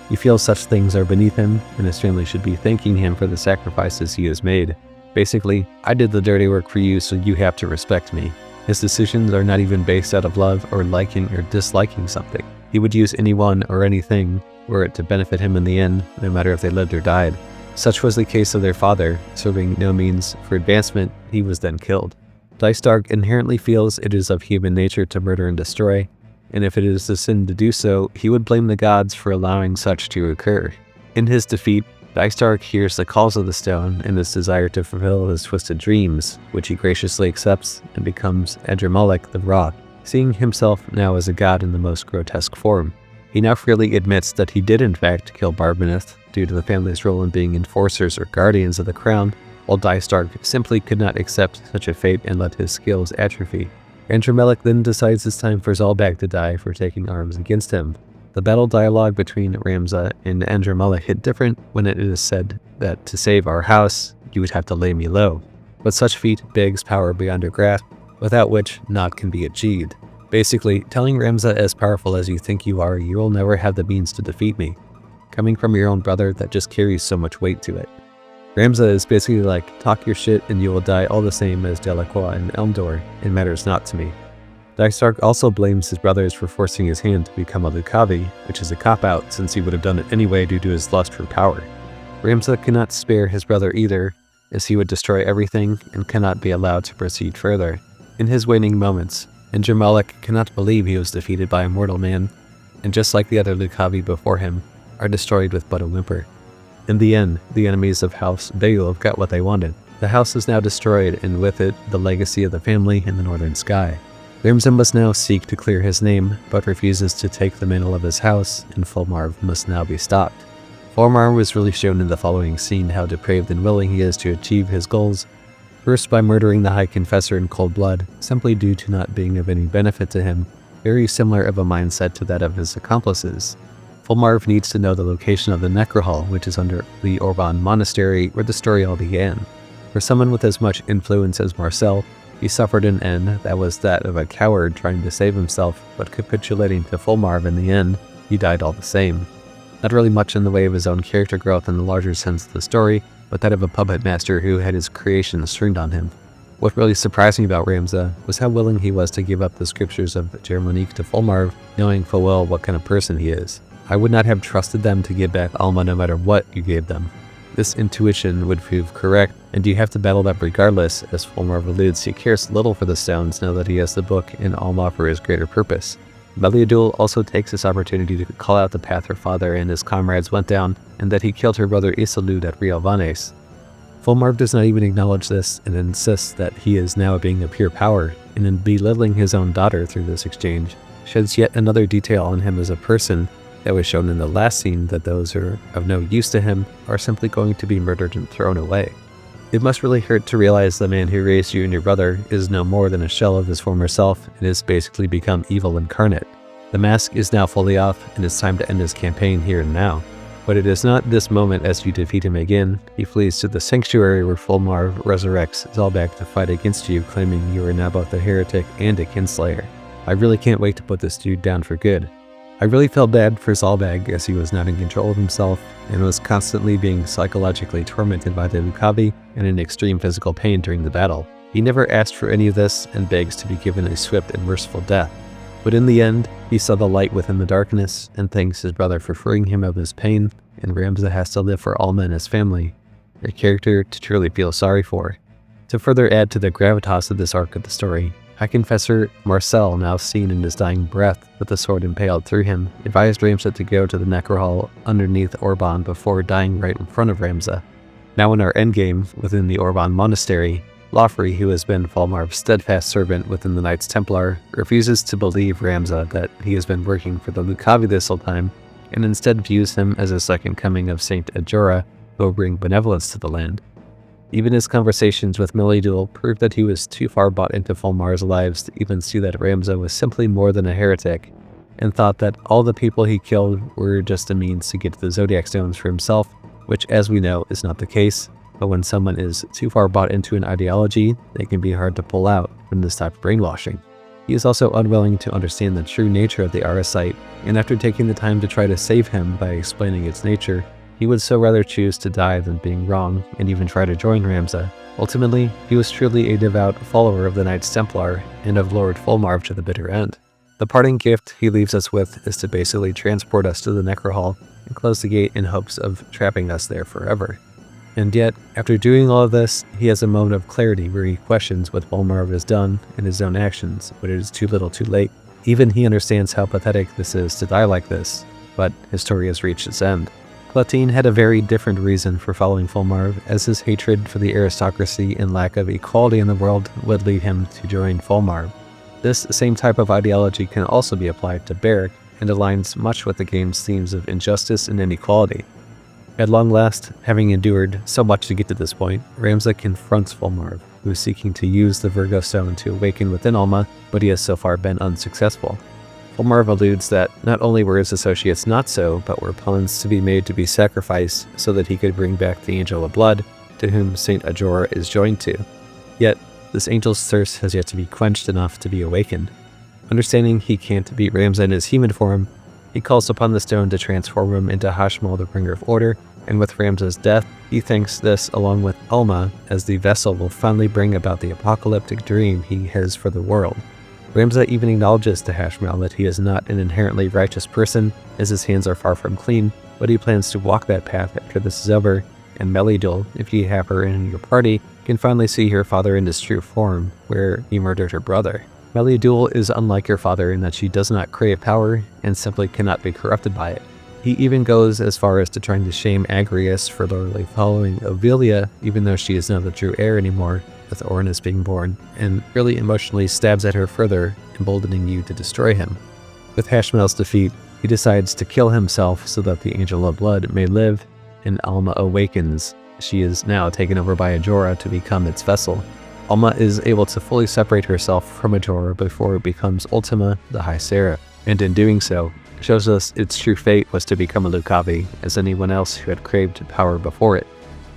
He feels such things are beneath him, and his family should be thanking him for the sacrifices he has made. Basically, I did the dirty work for you, so you have to respect me. His decisions are not even based out of love or liking or disliking something. He would use anyone or anything were it to benefit him in the end, no matter if they lived or died. Such was the case of their father, serving no means for advancement. He was then killed. Dystark inherently feels it is of human nature to murder and destroy, and if it is a sin to do so, he would blame the gods for allowing such to occur. In his defeat, Dystark hears the calls of the stone and his desire to fulfill his twisted dreams, which he graciously accepts and becomes Adrammelech the Rock, seeing himself now as a god in the most grotesque form. He now freely admits that he did in fact kill Barbenith due to the family's role in being enforcers or guardians of the crown, while Dystark simply could not accept such a fate and let his skills atrophy. Adrammelech then decides it's time for Zalbag to die for taking arms against him. The battle dialogue between Ramza and Adrammelech hit different when it is said that to save our house, you would have to lay me low. But such feat begs power beyond your grasp, without which naught can be achieved. Basically, telling Ramza as powerful as you think you are, you will never have the means to defeat me. Coming from your own brother, that just carries so much weight to it. Ramza is basically like, talk your shit and you will die all the same as Delacroix and Elmdor, it matters not to me. Dystark also blames his brothers for forcing his hand to become a Lucavi, which is a cop-out since he would have done it anyway due to his lust for power. Ramza cannot spare his brother either, as he would destroy everything and cannot be allowed to proceed further. In his waning moments, Adrammelech cannot believe he was defeated by a mortal man, and just like the other Lucavi before him, are destroyed with but a whimper. In the end, the enemies of House Beowulf got what they wanted. The house is now destroyed, and with it, the legacy of the family in the northern sky. Ramza must now seek to clear his name, but refuses to take the mantle of his house, and Fulmarv must now be stopped. Fulmarv was really shown in the following scene how depraved and willing he is to achieve his goals, first by murdering the High Confessor in cold blood, simply due to not being of any benefit to him, very similar of a mindset to that of his accomplices. Fulmarv needs to know the location of the Necrohall, which is under the Orban Monastery, where the story all began. For someone with as much influence as Marcel, he suffered an end that was that of a coward trying to save himself, but capitulating to Fulmarv in the end, he died all the same. Not really much in the way of his own character growth in the larger sense of the story, but that of a puppet master who had his creation stringed on him. What really surprised me about Ramza was how willing he was to give up the scriptures of Germonique to Fulmarv, knowing full well what kind of person he is. I would not have trusted them to give back Alma no matter what you gave them. This intuition would prove correct, and you have to battle that regardless, as Fulmarv alludes he cares little for the stones now that he has the book and Alma for his greater purpose. Beliadul also takes this opportunity to call out the path her father and his comrades went down, and that he killed her brother Isolde at Rialvanes. Fulmarv does not even acknowledge this, and insists that he is now a being of pure power, and in belittling his own daughter through this exchange, sheds yet another detail on him as a person that was shown in the last scene, that those who are of no use to him are simply going to be murdered and thrown away. It must really hurt to realize the man who raised you and your brother is no more than a shell of his former self and has basically become evil incarnate. The mask is now fully off, and it's time to end his campaign here and now. But it is not this moment as you defeat him again. He flees to the sanctuary where Fulmarv resurrects Zalbag to fight against you, claiming you are now both a heretic and a kinslayer. I really can't wait to put this dude down for good. I really felt bad for Zalbag as he was not in control of himself and was constantly being psychologically tormented by the Lucavi and in extreme physical pain during the battle. He never asked for any of this and begs to be given a swift and merciful death. But in the end, he saw the light within the darkness and thanks his brother for freeing him of his pain, and Ramza has to live for Alma and his family, a character to truly feel sorry for. To further add to the gravitas of this arc of the story, High Confessor Marcel, now seen in his dying breath with the sword impaled through him, advised Ramza to go to the Necrohall underneath Orban before dying right in front of Ramza. Now in our endgame, within the Orban Monastery, Lofri, who has been Falmarv's steadfast servant within the Knights Templar, refuses to believe Ramza that he has been working for the Lucavi this whole time, and instead views him as a second coming of Saint Ajora, who will bring benevolence to the land. Even his conversations with Melidul proved that he was too far bought into Falmar's lives to even see that Ramza was simply more than a heretic, and thought that all the people he killed were just a means to get the Zodiac Stones for himself, which, as we know, is not the case. But when someone is too far bought into an ideology, they can be hard to pull out from this type of brainwashing. He is also unwilling to understand the true nature of the Arasite, and after taking the time to try to save him by explaining its nature, he would so rather choose to die than being wrong and even try to join Ramza. Ultimately, he was truly a devout follower of the Knights Templar and of Lord Falmarv to the bitter end. The parting gift he leaves us with is to basically transport us to the Necrohall and close the gate in hopes of trapping us there forever. And yet, after doing all of this, he has a moment of clarity where he questions what Falmarv has done and his own actions, but it is too little too late. Even he understands how pathetic this is to die like this, but his story has reached its end. Platine had a very different reason for following Falmarv, as his hatred for the aristocracy and lack of equality in the world would lead him to join Falmarv. This same type of ideology can also be applied to Beric, and aligns much with the game's themes of injustice and inequality. At long last, having endured so much to get to this point, Ramza confronts Falmarv, who is seeking to use the Virgo Stone to awaken within Alma, but he has so far been unsuccessful. Falmarv alludes that not only were his associates not so, but were pawns to be made to be sacrificed so that he could bring back the Angel of Blood, to whom Saint Ajora is joined to. Yet, this angel's thirst has yet to be quenched enough to be awakened. Understanding he can't beat Ramza in his human form, he calls upon the stone to transform him into Hashmal, the bringer of order, and with Ramza's death, he thinks this, along with Alma, as the vessel will finally bring about the apocalyptic dream he has for the world. Ramza even acknowledges to Hashmal that he is not an inherently righteous person, as his hands are far from clean, but he plans to walk that path after this is over, and Melidul, if you have her in your party, can finally see her father in his true form, where he murdered her brother. Melidul is unlike her father in that she does not crave power, and simply cannot be corrupted by it. He even goes as far as to trying to shame Agrias for loyally following Ovilia, even though she is not the true heir anymore, with Ornus being born, and really emotionally stabs at her further, emboldening you to destroy him. With Hashmal's defeat, he decides to kill himself so that the Angel of Blood may live, and Alma awakens. She is now taken over by Ajora to become its vessel. Alma is able to fully separate herself from Ajora before it becomes Ultima, the High Seraph, and in doing so, shows us its true fate was to become a Lucavi, as anyone else who had craved power before it.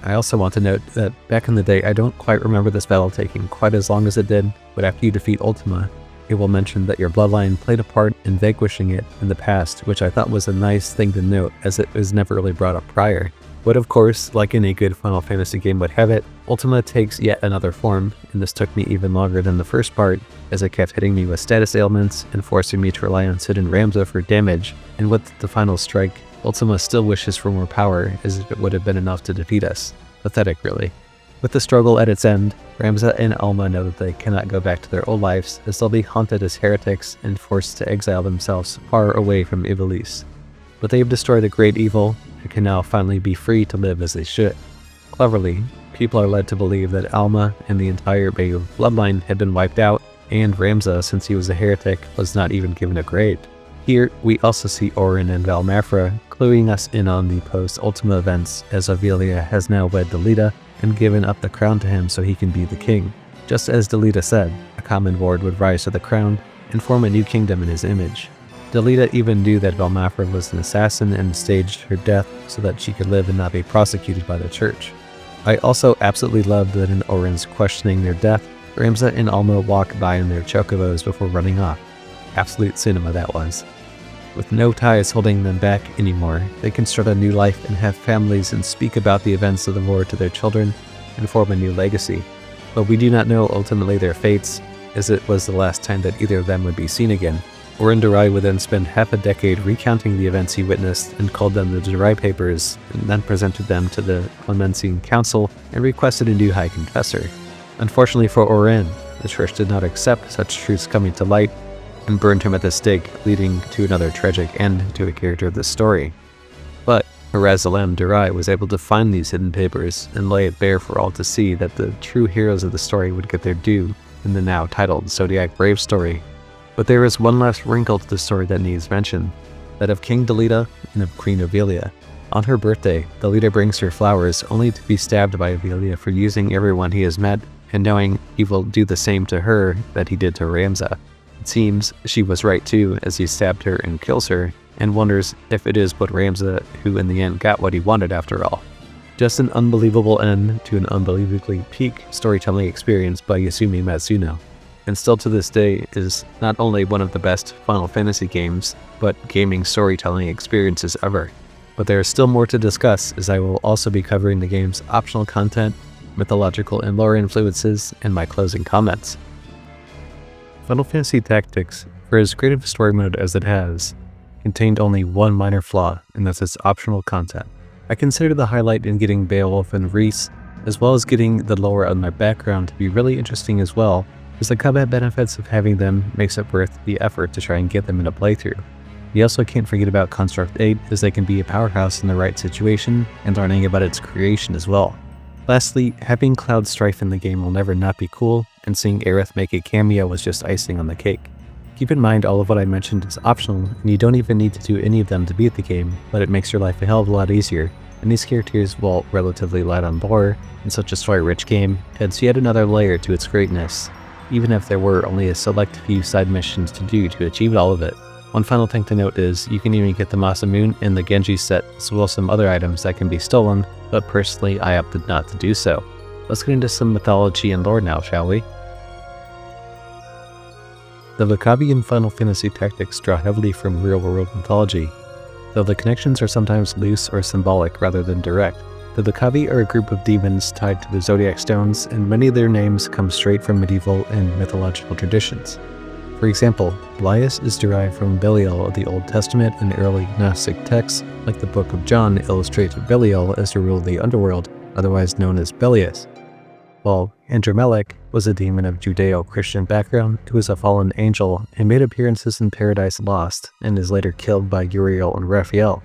I also want to note that back in the day, I don't quite remember this battle taking quite as long as it did, but after you defeat Ultima, it will mention that your bloodline played a part in vanquishing it in the past, which I thought was a nice thing to note, as it was never really brought up prior. But of course, like any good Final Fantasy game would have it, Ultima takes yet another form, and this took me even longer than the first part, as it kept hitting me with status ailments and forcing me to rely on Sid and Ramza for damage, and with the final strike, Ultima still wishes for more power, as if it would have been enough to defeat us. Pathetic, really. With the struggle at its end, Ramza and Alma know that they cannot go back to their old lives, as they'll be haunted as heretics and forced to exile themselves far away from Ivalice. But they have destroyed a great evil, and can now finally be free to live as they should. Cleverly, people are led to believe that Alma and the entire Bayou bloodline had been wiped out, and Ramza, since he was a heretic, was not even given a grade. Here, we also see Orin and Valmafra cluing us in on the post-Ultima events, as Ovilia has now wed Delita and given up the crown to him so he can be the king. Just as Delita said, a common ward would rise to the crown and form a new kingdom in his image. Delita even knew that Valmafra was an assassin and staged her death so that she could live and not be prosecuted by the church. I also absolutely loved that in Orin's questioning their death, Ramza and Alma walk by in their chocobos before running off. Absolute cinema that was. With no ties holding them back anymore, they can start a new life and have families and speak about the events of the war to their children and form a new legacy. But we do not know ultimately their fates, as it was the last time that either of them would be seen again. Oren Durai would then spend half a decade recounting the events he witnessed and called them the Durai Papers, and then presented them to the Clemency Council and requested a new High Confessor. Unfortunately for Oren, the church did not accept such truths coming to light and burned him at the stake, leading to another tragic end to a character of the story. But Harazalem Durai was able to find these hidden papers and lay it bare for all to see that the true heroes of the story would get their due in the now titled Zodiac Brave story. But there is one last wrinkle to the story that needs mention, that of King Delita and of Queen Ovelia. On her birthday, Delita brings her flowers only to be stabbed by Ovelia for using everyone he has met and knowing he will do the same to her that he did to Ramza. It seems she was right too, as he stabbed her and kills her, and wonders if it is but Ramza who in the end got what he wanted after all. Just an unbelievable end to an unbelievably peak storytelling experience by Yasumi Matsuno, and still to this day is not only one of the best Final Fantasy games, but gaming storytelling experiences ever. But there is still more to discuss, as I will also be covering the game's optional content, mythological and lore influences, and my closing comments. Final Fantasy Tactics, for as great of a story mode as it has, contained only one minor flaw, and that's its optional content. I consider the highlight in getting Beowulf and Reese, as well as getting the lore on their background, to be really interesting as well, as the combat benefits of having them makes it worth the effort to try and get them in a playthrough. You also can't forget about Construct 8, as they can be a powerhouse in the right situation, and learning about its creation as well. Lastly, having Cloud Strife in the game will never not be cool, and seeing Aerith make a cameo was just icing on the cake. Keep in mind all of what I mentioned is optional, and you don't even need to do any of them to beat the game, but it makes your life a hell of a lot easier, and these characters, while relatively light on lore in such a story-rich game, adds yet another layer to its greatness, even if there were only a select few side missions to do to achieve all of it. One final thing to note is, you can even get the Masamune and the Genji set, as well as some other items that can be stolen, but personally I opted not to do so. Let's get into some mythology and lore now, shall we? The Lucavi in Final Fantasy Tactics draw heavily from real-world mythology, though the connections are sometimes loose or symbolic rather than direct. The Lucavi are a group of demons tied to the Zodiac Stones, and many of their names come straight from medieval and mythological traditions. For example, Belias is derived from Belial of the Old Testament and early Gnostic texts, like the Book of John illustrates Belial as the ruler of the underworld, otherwise known as Belias. While Andromelech was a demon of Judeo-Christian background who was a fallen angel and made appearances in Paradise Lost, and is later killed by Uriel and Raphael.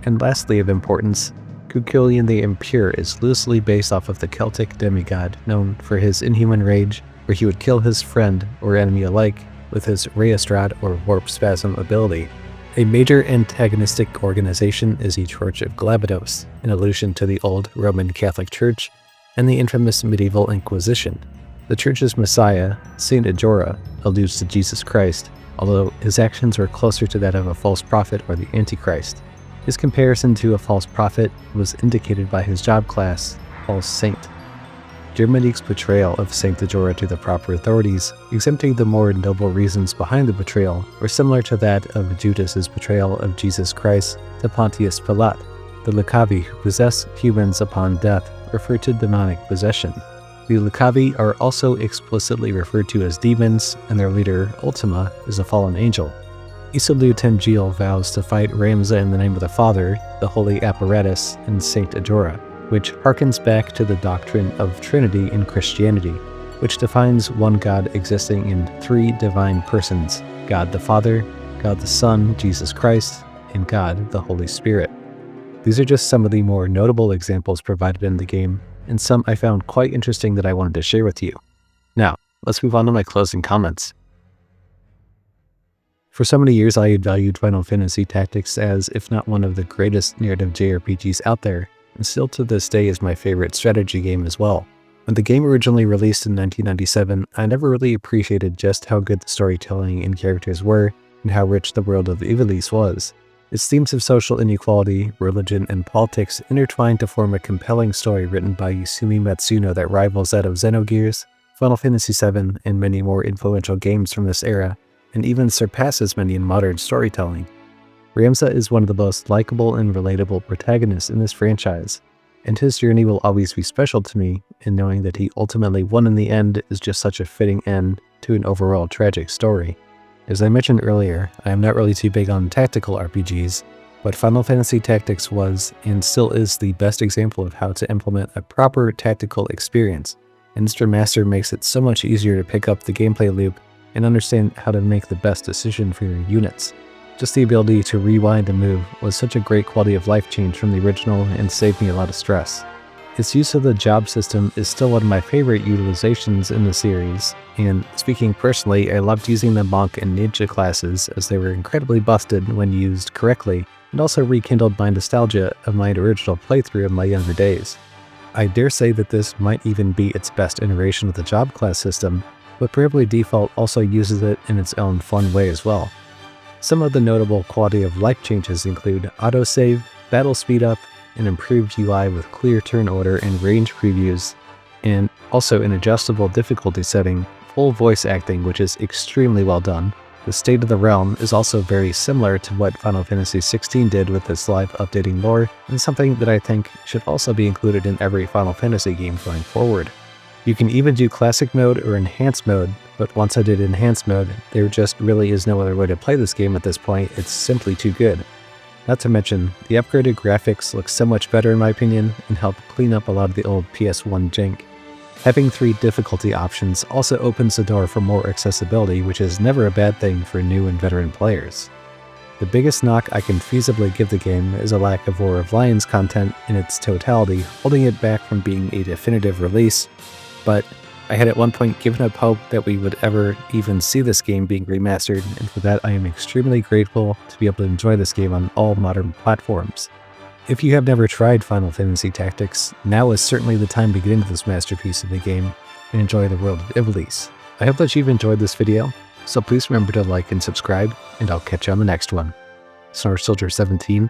And lastly of importance, Cuchulainn the Impure is loosely based off of the Celtic demigod known for his inhuman rage, where he would kill his friend or enemy alike with his Rheostrad or Warp Spasm ability. A major antagonistic organization is the Church of Glabados, an allusion to the old Roman Catholic Church and the infamous medieval Inquisition. The church's messiah, Saint Ajora, alludes to Jesus Christ, although his actions were closer to that of a false prophet or the Antichrist. His comparison to a false prophet was indicated by his job class, False Saint. Germanique's portrayal of Saint Ajora to the proper authorities, exempting the more noble reasons behind the betrayal, were similar to that of Judas's portrayal of Jesus Christ to Pontius Pilate. The Lucavi, who possess humans upon death, refer to demonic possession. The Lucavi are also explicitly referred to as demons, and their leader, Ultima, is a fallen angel. Isolu Tengil vows to fight Ramza in the name of the Father, the Holy Apparatus, and Saint Ajora, which harkens back to the doctrine of Trinity in Christianity, which defines one God existing in three divine persons: God the Father, God the Son, Jesus Christ, and God the Holy Spirit. These are just some of the more notable examples provided in the game, and some I found quite interesting that I wanted to share with you. Now, let's move on to my closing comments. For so many years I had valued Final Fantasy Tactics as, if not one of the greatest narrative JRPGs out there, and still to this day is my favorite strategy game as well. When the game originally released in 1997, I never really appreciated just how good the storytelling and characters were, and how rich the world of Ivalice was. Its themes of social inequality, religion, and politics intertwined to form a compelling story written by Yasumi Matsuno that rivals that of Xenogears, Final Fantasy VII, and many more influential games from this era, and even surpasses many in modern storytelling. Ramza is one of the most likable and relatable protagonists in this franchise, and his journey will always be special to me, and knowing that he ultimately won in the end is just such a fitting end to an overall tragic story. As I mentioned earlier, I am not really too big on tactical RPGs, but Final Fantasy Tactics was, and still is, the best example of how to implement a proper tactical experience, and Mr. Master makes it so much easier to pick up the gameplay loop and understand how to make the best decision for your units. Just the ability to rewind a move was such a great quality of life change from the original and saved me a lot of stress. Its use of the job system is still one of my favorite utilizations in the series, and speaking personally, I loved using the monk and ninja classes as they were incredibly busted when used correctly, and also rekindled my nostalgia of my original playthrough in my younger days. I dare say that this might even be its best iteration of the job class system, but Bravely Default also uses it in its own fun way as well. Some of the notable quality of life changes include autosave, battle speed up, an improved UI with clear turn order and range previews, and also an adjustable difficulty setting, full voice acting, which is extremely well done. The state of the realm is also very similar to what Final Fantasy XVI did with its live updating lore, and something that I think should also be included in every Final Fantasy game going forward. You can even do classic mode or enhanced mode, but once I did enhanced mode, there just really is no other way to play this game at this point. It's simply too good. Not to mention, the upgraded graphics look so much better in my opinion and help clean up a lot of the old PS1 jank. Having 3 difficulty options also opens the door for more accessibility, which is never a bad thing for new and veteran players. The biggest knock I can feasibly give the game is a lack of War of Lions content in its totality, holding it back from being a definitive release, but I had at one point given up hope that we would ever even see this game being remastered, and for that I am extremely grateful to be able to enjoy this game on all modern platforms. If you have never tried Final Fantasy Tactics, now is certainly the time to get into this masterpiece of the game and enjoy the world of Ivalice. I hope that you've enjoyed this video, so please remember to like and subscribe, and I'll catch you on the next one. Star Soldier 17